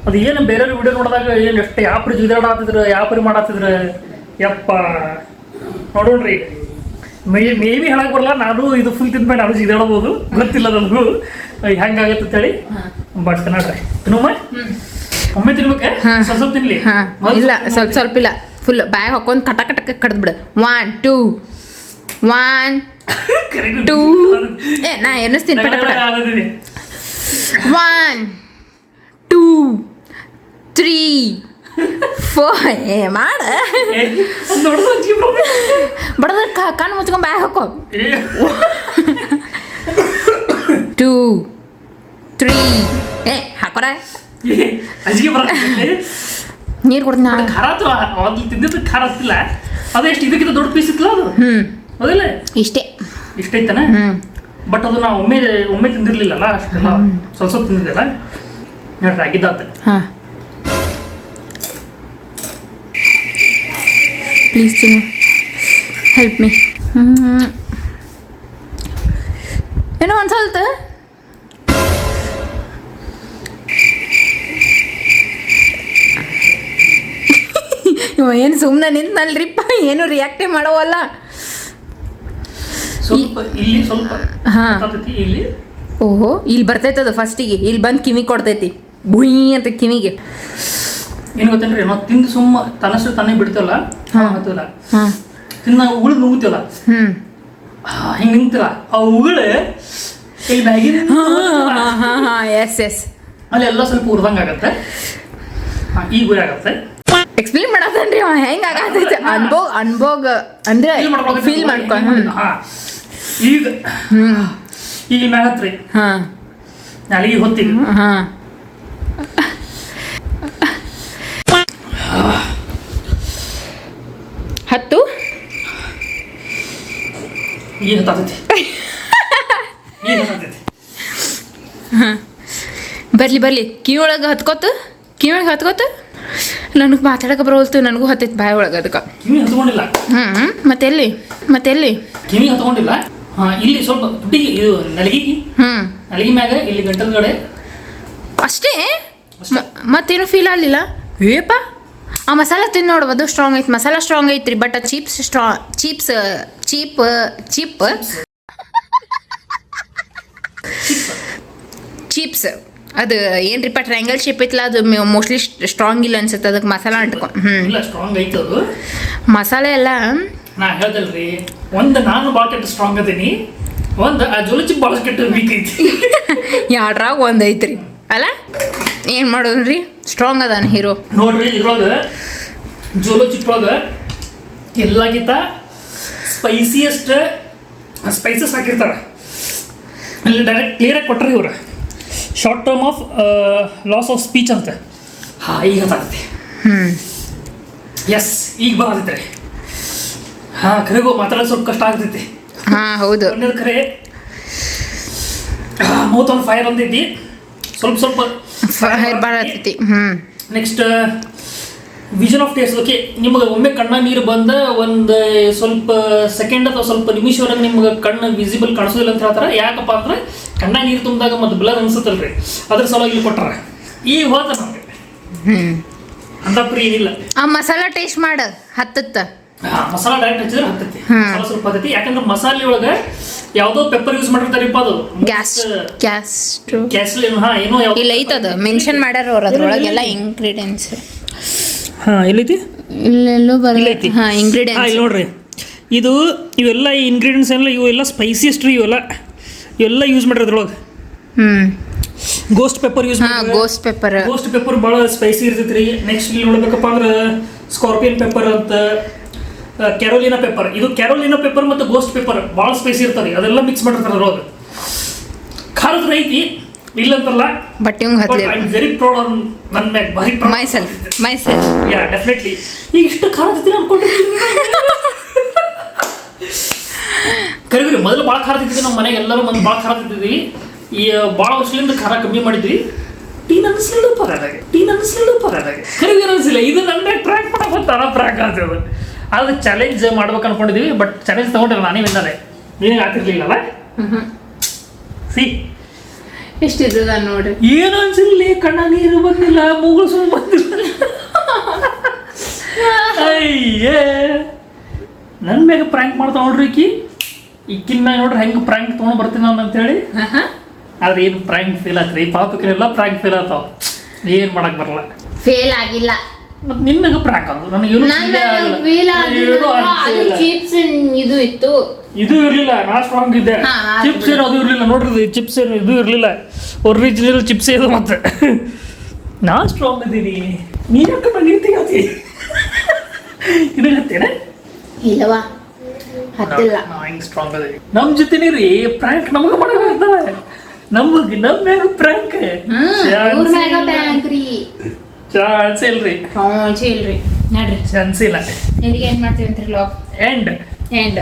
ಅದು ಏನು ಬೇರೆ ವಿಡಿಯೋ ನೋಡಿದಾಗ ಏನು ಎಷ್ಟು ಯಾವ ಪರಿ ಜಿಗಾಡಾತಿದ್ರು ಯಾವ ಪರಿ ಮಾಡಾತಿದ್ರು ಯಪ್ಪ ನೋಡೋಣ್ರಿ ಮೇ ಬಿ ಹೇಳಕ್ ಬರಲ್ಲ ನಾನು ಇದು ಫುಲ್ ತಿಂದ್ಮೇಲೆ ನಾನು ಜಿಗಾಡ್ಬೋದು ಗೊತ್ತಿಲ್ಲ ನನಗೂ ಹೆಂಗಾಗತ್ತೆ ಅಂತೇಳಿ ಬಟ್ ನೋಡ್ರಿ ತಿನ್ನೊಮ್ಮ ಒಮ್ಮೆ ತಿನ್ಬೇಕೆ ಸ್ವಲ್ಪ ತಿನ್ಲಿ ಇಲ್ಲ ಸ್ವಲ್ಪ ಇಲ್ಲ ಫುಲ್ ಬ್ಯಾಗ್ ಹಾಕೊಂಡು ಕಟಕ ಕಡ್ದ್ಬಿಡು 1 2 ಏ ನಾ ಎನ್ನಿಸ್ತೀನಿ ಪಟ 1 2 3 4 ಏ ಮಾಡ ಬಡದ ಕಣ್ಣು ಮುಚ್ಕೊಂಡ್ ಬ್ಯಾಗ್ ಹಾಕೋ 2 3 ಏ ಹಾಕೋರ ಅಜಿಗೆ ಬರ ನೀರು ಕೊಡ್ತೀನಿ ಖಾರ ಅದು ತಿಂದಿದ್ದು ಖಾರ ಆಗ್ತಿಲ್ಲ ಅದು ಎಷ್ಟು ಇದಕ್ಕಿಂತ ದೊಡ್ಡ ಪೀಸ್ ಇತ್ತಲ್ಲ ಅದು ಹೌದಿಲ್ಲ ಇಷ್ಟೇ ಐತಾನೆ ಬಟ್ ಅದು ನಾವು ಒಮ್ಮೆ ತಿಂದಿರ್ಲಿಲ್ಲಲ್ಲ ಅಷ್ಟೆಲ್ಲ ಸ್ವಲ್ಪ ತಿಂದಿದ್ದಲ್ಲ ನೋಡ್ರಿ ಆಗಿದ್ದಾತ ಹಾಂ ಪ್ಲೀಸ್ ಚಿನ್ನು ಹೆಲ್ಪ್ ಮೀ ಏನೋ ಒಂದು ಸ್ವಲ್ಪ ಏನು ಸುಮ್ಮನೆ ನಿಂತಲ್ರಿಪ್ಪ ಏನು ರಿಯಾಕ್ಟೇ ಮಾಡೋವಲ್ಲ ಸ್ವಲ್ಪ ಇಲ್ಲಿ ಸ್ವಲ್ಪ ಇಲ್ಲಿ ಓಹೋ ಇಲ್ಲಿ ಬರ್ತೈತದು ಫಸ್ಟಿಗೆ ಇಲ್ಲಿ ಬಂದು ಕಿವಿ ಕೊಡ್ತೈತಿ ಬುಯ್ ಅಂತ ಕಿವಿಗೆ ಏನು ಗೊತ್ತೇನ್ರಿ ನಾವು ತಿಂದು ಸುಮ್ಮ ತನ್ನಷ್ಟು ತಾನೇ ಬಿಡ್ತೇವಲ್ಲ ಹತ್ತಲ್ಲ ತಿನ್ನ ಉಗುಳು ನುಗ್ಗುತ್ತಲ್ಲ ಹಿಂಗೆ ನಿಂತಿಲ್ಲ ಆ ಉಗುಳು ಇಲ್ಲಿ ಮ್ಯಾಗಿನ ಎಸ್ ಅಲ್ಲಿ ಎಲ್ಲ ಸ್ವಲ್ಪ ಉರ್ದಂಗೆ ಆಗತ್ತೆ ಈಗ ಗುರಿ ಆಗತ್ತೆ ಎಕ್ಸ್ಪ್ಲೇನ್ ಮಾಡತ್ತನ್ರಿ ಅವ ಹೆಂಗೆ ಆಗತೈತೆ ಅನ್ಭೋಗ ಅಂದ್ರೆ ಫೀಲ್ ಮಾಡ್ಕೊಂಡು ಈಗ ಈಗ ಮ್ಯಾಗ ಹತ್ರಿ ನಾಳೆಗೆ ಹೊತ್ತೀವಿ ಹತ್ತು ಈಗ ಹತ್ತೈತಿ ಬರ್ಲಿ ಕಿವಿ ಒಳಗೆ ಹತ್ಕೋತ ನನಗೆ ಮಾತಾಡಕ್ಕೆ ಬರೋಲ್ತು ನನಗೂ ಹತ್ತೈತಿ ಬಾಯಿ ಒಳಗೆ ಅದಕ್ಕೆ ಕಿವಿ ಹತ್ಕೊಂಡಿಲ್ಲ ಮತ್ತೆಲ್ಲಿ ಕಿವಿ ಹತ್ಕೊಂಡಿಲ್ಲ ಇಲ್ಲಿ ಸ್ವಲ್ಪ ತುಟಿಗೆ ಇದು ನಲಿಗೆ ಮ್ಯಾಗ ಇಲ್ಲಿ ಗಂಟಲ ಕಡೆ ಅಷ್ಟೇ ಮತ್ತೇನು ಫೀಲ್ ಆಗಲಿಲ್ಲ ಏಪ ಆ ಮಸಾಲ ತಿಂದು ನೋಡು ಅದು ಸ್ಟ್ರಾಂಗ್ ಐತಿ ಮಸಾಲ ಸ್ಟ್ರಾಂಗ್ ಐತ್ರಿ ಬಟ್ ಆ ಚೀಪ್ಸ್ ಅದು ಏನ್ರಿಪ್ಪ ಟ್ರಯಾಂಗಲ್ ಶೇಪ್ ಐತಲ್ಲ ಅದು ಮೋಸ್ಟ್ಲಿ ಸ್ಟ್ರಾಂಗ್ ಇಲ್ಲ ಅನ್ಸುತ್ತೆ ಅದಕ್ಕೆ ಮಸಾಲ ಇಲ್ಲ ಸ್ಟ್ರಾಂಗ್ ಐತೆ ಅದು ಮಸಾಲೆ ಎಲ್ಲ ನಾ ಹೇಳ್ದಲ್ರಿ ನಾನು ಭಾಳ ಕೆಟ್ಟ ಸ್ಟ್ರಾಂಗ್ ಅದೀನಿ ಆ ಜೋಲಚಿ ಭಾಳ ಕೆಟ್ಟ ವೀಕ್ ಐತಿ ಯಾಡ್ರಾಗ ಒಂದು ಐತ್ರಿ ಅಲ್ಲ ಏನು ಮಾಡೋದ್ರಿ ಸ್ಟ್ರಾಂಗ್ ಅದಾನ ಹೀರೋ ನೋಡ್ರಿ ಇದ್ರೊಳಗೆ ಜೋಲೋ ಚಿಪ್ರೊಳಗೆ ಎಲ್ಲಕ್ಕಿಂತ ಸ್ಪೈಸಿಯಸ್ಟ್ ಸ್ಪೈಸಸ್ ಹಾಕಿರ್ತಾರೆ ಅಲ್ಲಿ ಡೈರೆಕ್ಟ್ ಕ್ಲಿಯರಾಗಿ ಕೊಟ್ಟರೆ ಇವ್ರು short term of loss of speech ಅಂತ ಈಗ ಗೊತ್ತಾಗ್ತೈತಿ ಎಸ್ ಈಗ ಬರತೈತೆ ಖರೆಗೂ ಮಾತಾಡೋದು ಸ್ವಲ್ಪ ಕಷ್ಟ ಆಗ್ತೈತಿ ಹೌದು ಒಂದೇ ಖರೆ ಮೌತ್ ಆನ್ ಫೈರ್ ಅಂತೈತಿ ಸ್ವಲ್ಪ ಬರತೈತಿ next vision of taste. Okay, ನಿಮ್ಗೆ ಒಮ್ಮೆ ಕಣ್ಣ ನೀರು ಬಂದ ಒಂದು ಸ್ವಲ್ಪ ಸೆಕೆಂಡ್ ಅಥವಾ ಸ್ವಲ್ಪ ನಿಮಿಷವರೆಗೆ ನಿಮ್ಗೆ ಕಣ್ಣು ವಿಸಿಬಲ್ ಕಾಣಿಸೋದಿಲ್ಲ ಅಂತ ಹೇಳ್ತಾರೆ. ಯಾಕಪ್ಪ ಅಂದ್ರೆ ಕಣ್ಣ ನೀರು ತುಂಬಿದಾಗ ಮತ್ತು ಬ್ಲರ್ ಅನ್ಸುತ್ತಲ್ರಿ, ಅದ್ರ ಸಲುವಾಗಿ ಇಲ್ಲಿ ಕೊಟ್ಟಾರ. ಈಗ ಹೋದ ನಮಗೆ ಅಂತ ಪ್ರೀ ಏನಿಲ್ಲ. ಆ ಮಸಾಲ ಟೇಸ್ಟ್ ಮಾಡ ಹತ್ತತ್ತ. ಮಸಾಲ ಡೈರೆಕ್ಟ್ ಹಚ್ಚಿದ್ರೆ ಹತ್ತೈತಿ, ಸ್ವಲ್ಪ ಹತ್ತೈತಿ. ಯಾಕಂದ್ರೆ ಮಸಾಲೆ ಒಳಗೆ ಯಾವುದೋ ಪೆಪ್ಪರ್ ಯೂಸ್ ಮಾಡಿರ್ತಾರಿಪ್ಪ, ಅದು ಏನೋ ಇಲ್ಲ ಐತದ ಮೆನ್ಷನ್ ಮಾಡ್ಯಾರ ಅವ್ರ ಅದ್ರೊಳಗೆಲ್ಲ ಇಂಗ್ರೀಡಿಯೆಂಟ್ಸ್. ಎಲ್ಲೈತಿ ಇಲ್ಲೆಲ್ಲೋ ಬರಲೈತಿ. ಇಂಗ್ರೀಡಿಯೆಂಟ್ಸ್ ಇಲ್ಲಿ ನೋಡ್ರಿ, ಇವೆಲ್ಲ ಇಂಗ್ರೀಡಿಯೆಂಟ್ಸ್ ಎಲ್ಲ ಇವೆಲ್ಲ ಸ್ಪೈಸಿಯಸ್ಟ್ ರೀ. ಇವೆಲ್ಲ ಯೂಸ್ ಮಾಡ್ರಿ ಅದ್ರೊಳಗೆ. ಗೋಸ್ಟ್ ಪೆಪ್ಪರ್ ಯೂಸ್ ಮಾಡಿ. ಗೋಸ್ಟ್ ಪೆಪ್ಪರ್ ಭಾಳ ಸ್ಪೈಸಿ ಇರ್ತೈತಿ ರೀ. ನೆಕ್ಸ್ಟ್ ಇಲ್ಲಿ ನೋಡ್ಬೇಕಪ್ಪ ಅಂದ್ರೆ ಸ್ಕಾರ್ಪಿಯನ್ ಪೆಪ್ಪರ್ ಅಂತ, ಕ್ಯಾರೋಲಿನಾ ಪೆಪ್ಪರ್. ಇದು ಕ್ಯಾರೋಲಿನಾ ಪೆಪ್ಪರ್ ಮತ್ತು ಗೋಸ್ಟ್ ಪೆಪ್ಪರ್ ಭಾಳ ಸ್ಪೈಸಿ ಇರ್ತಾರೆ. ಅದೆಲ್ಲ ಮಿಕ್ಸ್ ಮಾಡಿರ್ತಾರೆ ಅದ್ರೊಳಗೆ. ಖಾರದ ಐತಿ ಇಲ್ಲಂತಲ್ಲ, ಬಟ್ ಇವಂಗ್ ಹತ್ತಲಿ. I am very proud on ನನ್ನ ಮ್ಯಾಗ. ಭಾರಿ ಪ್ರೌಡ್ ಮೈಸೆಲ್ಫ್. ಯಾ, ಡೆಫಿನೆಟ್ಲಿ. ಈಗ ಇಷ್ಟು ಖಾರ ತಿಂತೀನಿ ಅನ್ಕೊಂಡಿರ್ತೀನಿ. ಕರಿಬಿರಿ ಮೊದಲು ಭಾಳ ಖಾರ ತಿಂತಿದ್ವಿ ನಮ್ಮ ಮನೆಗೆ. ಎಲ್ಲರೂ ಮಂದಿ ಭಾಳ ಖಾರ ತಿಂತಿದ್ವಿ. ಈ ಭಾಳ ವರ್ಷದಿಂದ ಖಾರ ಕಮ್ಮಿ ಮಾಡಿದ್ವಿ. ಟೀನ್ ಅನ್ನಿಸ್ಲಿಲ್ಲ ಪರದಾಗೆ ಕರಿವಿ ಅನ್ನಿಸಿಲ್ಲ. ಇದು ನನ್ನ ಮ್ಯಾಗ ಪ್ರ್ಯಾಂಕ್ ಮಾಡಕ್ಕೆ ಹೋಗ್ತಾರ. ಪ್ರ್ಯಾಂಕ್ ಆಗ್ತದೆ. ಅದು ಚಾಲೆಂಜ್ ಮಾಡ್ಬೇಕು ಅನ್ಕೊಂಡಿದ್ವಿ. ಬಟ್ ಚಾಲೆಂಜ್ ತಗೊಂಡಿಲ್ಲ, ನಾನೇ ವಿನ್ನರೆ. ನಿನಗೆ ಆಗ್ತಿರ್ಲಿಲ್ಲಲ್ಲ. ಸಿ ಎಷ್ಟಿದ ನೋಡ್ರಿ. ಏನು ಅನ್ಸಿರ್ಲಿ, ಕಣ್ಣ ನೀರು ಬಂದಿಲ್ಲ, ಮೂಗು ಸುಮ್ಮ ಬಂದಿಲ್ಲ. ಅಯ್ಯೇ, ನನ್ನ ಮ್ಯಾಗ ಪ್ರ್ಯಾಂಕ್ ಮಾಡ್ತಾವ ನೋಡ್ರಿ ಈಕಿನ ಮ್ಯಾಗ ನೋಡ್ರಿ ಹೆಂಗೆ ಪ್ರ್ಯಾಂಕ್ ತೊಗೊಂಡು ಬರ್ತೀನಿ ನಾನು ಅಂತೇಳಿ. ಆದ್ರೆ ಏನು ಪ್ರ್ಯಾಂಕ್ ಫೇಲ್ ಆತ್ರಿ. ಪಾಪಕ್ಕೆಲ್ಲ ಪ್ರ್ಯಾಂಕ್ ಫೇಲ್ ಆತಾವ. ಏನು ಮಾಡಕ್ ಬರಲ್ಲ. ಫೇಲ್ ಆಗಿಲ್ಲ. ಮತ್ತೆ ನಿನ್ನಗ ಪ್ರ್ಯಾಂಕ್ ಅದು ನನಗೆ ಇದು ಇತ್ತು. ಇದು ಇರ್ಲಿಲ್ಲ. ನಾ ಸ್ಟ್ರಾಂಗ್ ಇದ್ದೆ. ಚಿಪ್ಸ್ ಏನು ಅದು ಇರ್ಲಿಲ್ಲ ನೋಡ್ರಿ. ಚಿಪ್ಸ್ ಏನು ಇದು ಇರ್ಲಿಲ್ಲ. ಒರಿಜಿನಲ್ ಚಿಪ್ಸ್ ಇದು. ಮತ್ತೆ ನಾ ಸ್ಟ್ರಾಂಗ್ ಇದ್ದೀನಿ. ನೀನು ನೀರು ತೆಗತಿ ಇದು ಹತ್ತೇನೆ ಇಲ್ಲವಾ? ಹತ್ತಿಲ್ಲ. ಹಿಂಗೆ ಸ್ಟ್ರಾಂಗ್ ಅದೇ. ನಮ್ಮ ಜೊತೆನೇ ರೀ ಪ್ರ್ಯಾಂಕ್ ನಮಗೆ ಮಾಡಕ್ ಬರ್ತಾವೆ. ನಮ್ಮ ಮ್ಯಾಗ ಪ್ರ್ಯಾಂಕ್ ಚಾನ್ಸ್ ಇಲ್ರಿ. ನೋಡ್ರಿ ಚಾನ್ಸ್ ಇಲ್ಲ. ಇದಕ್ಕೆ ಏನ್ ಮಾಡ್ತೀವಿ ಅಂತ ಲಾಗ್ ಎಂಡ್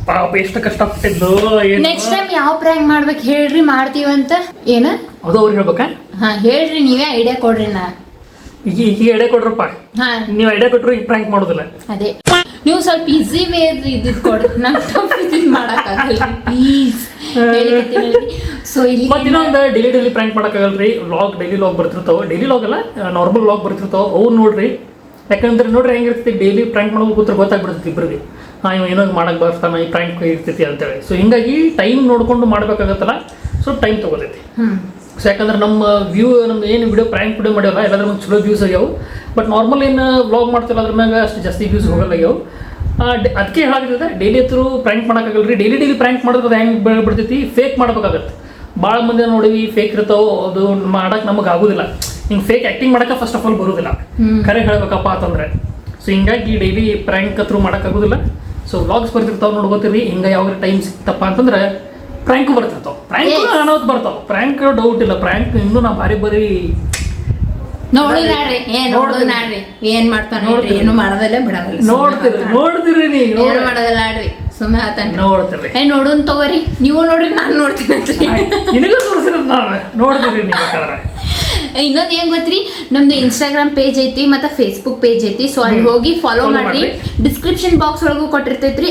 ಪಾಪ ಎಷ್ಟು ಕಷ್ಟಪಟ್ಟಿದ್ದು. ನೆಕ್ಸ್ಟ್ ಟೈಮ್ ಯಾವ ಪ್ರ್ಯಾಂಕ್ ಮಾಡ್ಬೇಕು ಹೇಳ್ರಿ, ಮಾಡ್ತೀವಂತ. ಏನ ಅದು ಅವ್ರು ಹೇಳ್ಬೇಕಾ? ಹೇಳ್ರಿ, ನೀವೇ ಐಡಿಯಾ ಕೊಡ್ರಿ. ಈಗ ಐಡಿಯಾ ಕೊಡ್ರಪ್ಪ. ನೀವು ಐಡಿಯಾ ಕೊಟ್ರು ಈಗ ಪ್ರ್ಯಾಂಕ್ ಮಾಡೋದಿಲ್ಲ. ಅದೇ ನೀವು ಸ್ವಲ್ಪ ಈಸಿ ವೇ ಇದು ಕೊಡ್ರಿ. ನಂಗೆ ಮಾಡಕ್ಕಾಗಲ್ಲ ಪ್ಲೀಸ್. ಸೊ ಇಲ್ಲಿ ಮತ್ತೆ ಇನ್ನೊಂದು ಡೈಲಿ ಪ್ರ್ಯಾಂಕ್ ಮಾಡೋಕ್ಕಾಗಲ್ರಿ. ಡೈಲಿ ಲಾಗ್ ಬರ್ತಿರ್ತಾವೆ. ಡೈಲಿ ಲಾಗ್ ಅಲ್ಲ, ನಾರ್ಮಲ್ ಲಾಗ್ ಬರ್ತಿರ್ತಾವೆ. ಅವು ನೋಡ್ರಿ. ಯಾಕಂದ್ರೆ ನೋಡ್ರಿ ಹೆಂಗಿರ್ತೈತಿ, ಡೈಲಿ ಪ್ರ್ಯಾಂಕ್ ಮಾಡೋದು ಕೂತ್ರೆ ಗೊತ್ತಾಗ್ಬಿಡ್ತೈತಿ ಇಬ್ಬರಿಗೆ. ಇವ ಏನೋ ಮಾಡಕ್ಕೆ ಬರ್ತಾನೆ, ಈ ಪ್ರ್ಯಾಂಕ್ ಇರ್ತೈತಿ ಅಂತೇಳಿ. ಸೊ ಹಿಂಗಾಗಿ ಟೈಮ್ ನೋಡ್ಕೊಂಡು ಮಾಡ್ಬೇಕಾಗತ್ತಲ್ಲ, ಸೊ ಟೈಮ್ ತೊಗೋತೈತಿ. ಸೊ ಯಾಕಂದ್ರೆ ನಮ್ಮ ನಮ್ದು ಏನು ವಿಡಿಯೋ ಪ್ರ್ಯಾಂಕ್ ವಿಡಿಯೋ ಮಾಡ್ಯಾವಲ್ಲ, ಎಲ್ಲಾದ್ರೂ ಒಂದು ಚಲೋ ವ್ಯೂಸ್ ಆಗ್ಯಾವ. ಬಟ್ ನಾರ್ಮಲ್ ಏನು ವ್ಲಾಗ್ ಮಾಡ್ತಿಲ್ಲ ಅದ್ರ ಮ್ಯಾಗ ಅಷ್ಟು ಜಾಸ್ತಿ ವ್ಯೂಸ್ ಹೋಗಲ್ಲ ಆಗ್ಯಾವ. ಅದಕ್ಕೆ ಹೇಳಾಗ್ತದೆ ಡೈಲಿ ಹತ್ರ ಪ್ರ್ಯಾಂಕ್ ಮಾಡೋಕ್ಕಾಗಲ್ಲ ರೀ. ಡೈಲಿ ಪ್ರ್ಯಾಂಕ್ ಮಾಡಿದ್ರೆ ಅದು ಹೆಂಗೆ ಬಿಡ್ತೈತಿ, ಫೇಕ್ ಮಾಡ್ಬೇಕಾಗತ್ತೆ. ಭಾಳ ಮಂದಿ ನೋಡಿವಿ ಫೇಕ್ ಇರ್ತಾವೆ. ಅದು ಮಾಡಕ್ಕೆ ನಮಗೆ ಆಗೋದಿಲ್ಲ. ಹಿಂಗೆ ಫೇಕ್ ಆ್ಯಕ್ಟಿಂಗ್ ಮಾಡೋಕೆ ಫಸ್ಟ್ ಆಫ್ ಆಲ್ ಬರೋದಿಲ್ಲ, ಖರೆ ಹೇಳ್ಬೇಕಪ್ಪ ಅಂತಂದ್ರೆ. ಸೊ ಹಿಂಗಾಗಿ ಡೈಲಿ ಪ್ರ್ಯಾಂಕ್ ಹತ್ರ ಮಾಡೋಕ್ಕಾಗೋದಿಲ್ಲ. ಸೊ ವ್ಲಾಗ್ಸ್ ಬರ್ತಿರ್ತಾವೆ, ನೋಡ್ಕೋತೀರಿ. ಹಿಂಗೆ ಯಾವಾಗ ಟೈಮ್ ಸಿಕ್ತಪ್ಪ ಅಂತಂದ್ರೆ ಪ್ರ್ಯಾಂಕು ಬರ್ತಿರ್ತಾವೆ. ಪ್ರ್ಯಾಂಕ್ ಅನ್ನೋದು ಬರ್ತಾವೆ. ಪ್ರ್ಯಾಂಕ್ ಡೌಟ್ ಇಲ್ಲ. ಪ್ರ್ಯಾಂಕ್ ಇನ್ನೂ ನಾವು ಬಾರಿ ಏನ್ ಮಾಡ್ತಾನೆ ಏನು ಮಾಡೋದಲ್ಲ ಬಿಡೋದಿಲ್ಲ. ನೋಡ್ತೀರಿ ನೀವು ಮಾಡೋದಲ್ಲ ಆಡ್ರಿ. ಸುಮ್ಮನೆ ಆತ ನೋಡ್ತೀರಿ. ನೋಡೋನ್ ತಗೋರಿ. ನೀವು ನೋಡ್ರಿ, ನಾನು ನೋಡ್ತೀನಿ. ನಿನಗೂ ತೋರಿಸಿರೋದು ನಾವೇ ನೋಡ್ತೀರಿ. ನೀವು ಬೇಕಾದ್ರೆ ಇನ್ನೊಂದು ಏನ್ ಗೊತ್ತ್ರಿ, ನಮ್ದು ಇನ್ಸ್ಟಾಗ್ರಾಮ್ ಪೇಜ್ ಐತಿ ಮತ್ತೆ ಫೇಸ್ಬುಕ್ ಪೇಜ್ ಐತಿ. ಸೊ ಅಲ್ಲಿ ಹೋಗಿ ಫಾಲೋ ಮಾಡ್ರಿ. ಡಿಸ್ಕ್ರಿಪ್ಷನ್ ಬಾಕ್ಸ್ ಒಳಗೂ ಕೊಟ್ಟಿರ್ತೈತ್ರಿ,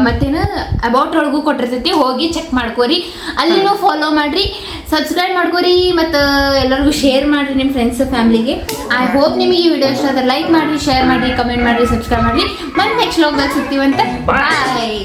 ಮತ್ತೇನ ಅಬೌಟ್ ಒಳಗೂ ಕೊಟ್ಟಿರ್ತೈತಿ. ಹೋಗಿ ಚೆಕ್ ಮಾಡ್ಕೋರಿ. ಅಲ್ಲಿನೂ ಫಾಲೋ ಮಾಡ್ರಿ, ಸಬ್ಸ್ಕ್ರೈಬ್ ಮಾಡ್ಕೋರಿ, ಮತ್ತು ಎಲ್ಲರಿಗೂ ಶೇರ್ ಮಾಡ್ರಿ ನಿಮ್ಮ ಫ್ರೆಂಡ್ಸ್ ಫ್ಯಾಮಿಲಿಗೆ. ಐ ಹೋಪ್ ನಿಮಗೆ ಈ ವಿಡಿಯೋ ಇಷ್ಟ ಆದ್ರೆ ಲೈಕ್ ಮಾಡ್ರಿ, ಶೇರ್ ಮಾಡ್ರಿ, ಕಮೆಂಟ್ ಮಾಡ್ರಿ, ಸಬ್ಸ್ಕ್ರೈಬ್ ಮಾಡ್ರಿ. ಮತ್ತೆ ನೆಕ್ಸ್ಟ್ ವ್ಲಾಗ್ದಾಗ ಸಿಗ್ತೀವಂತ. ಬಾಯ್.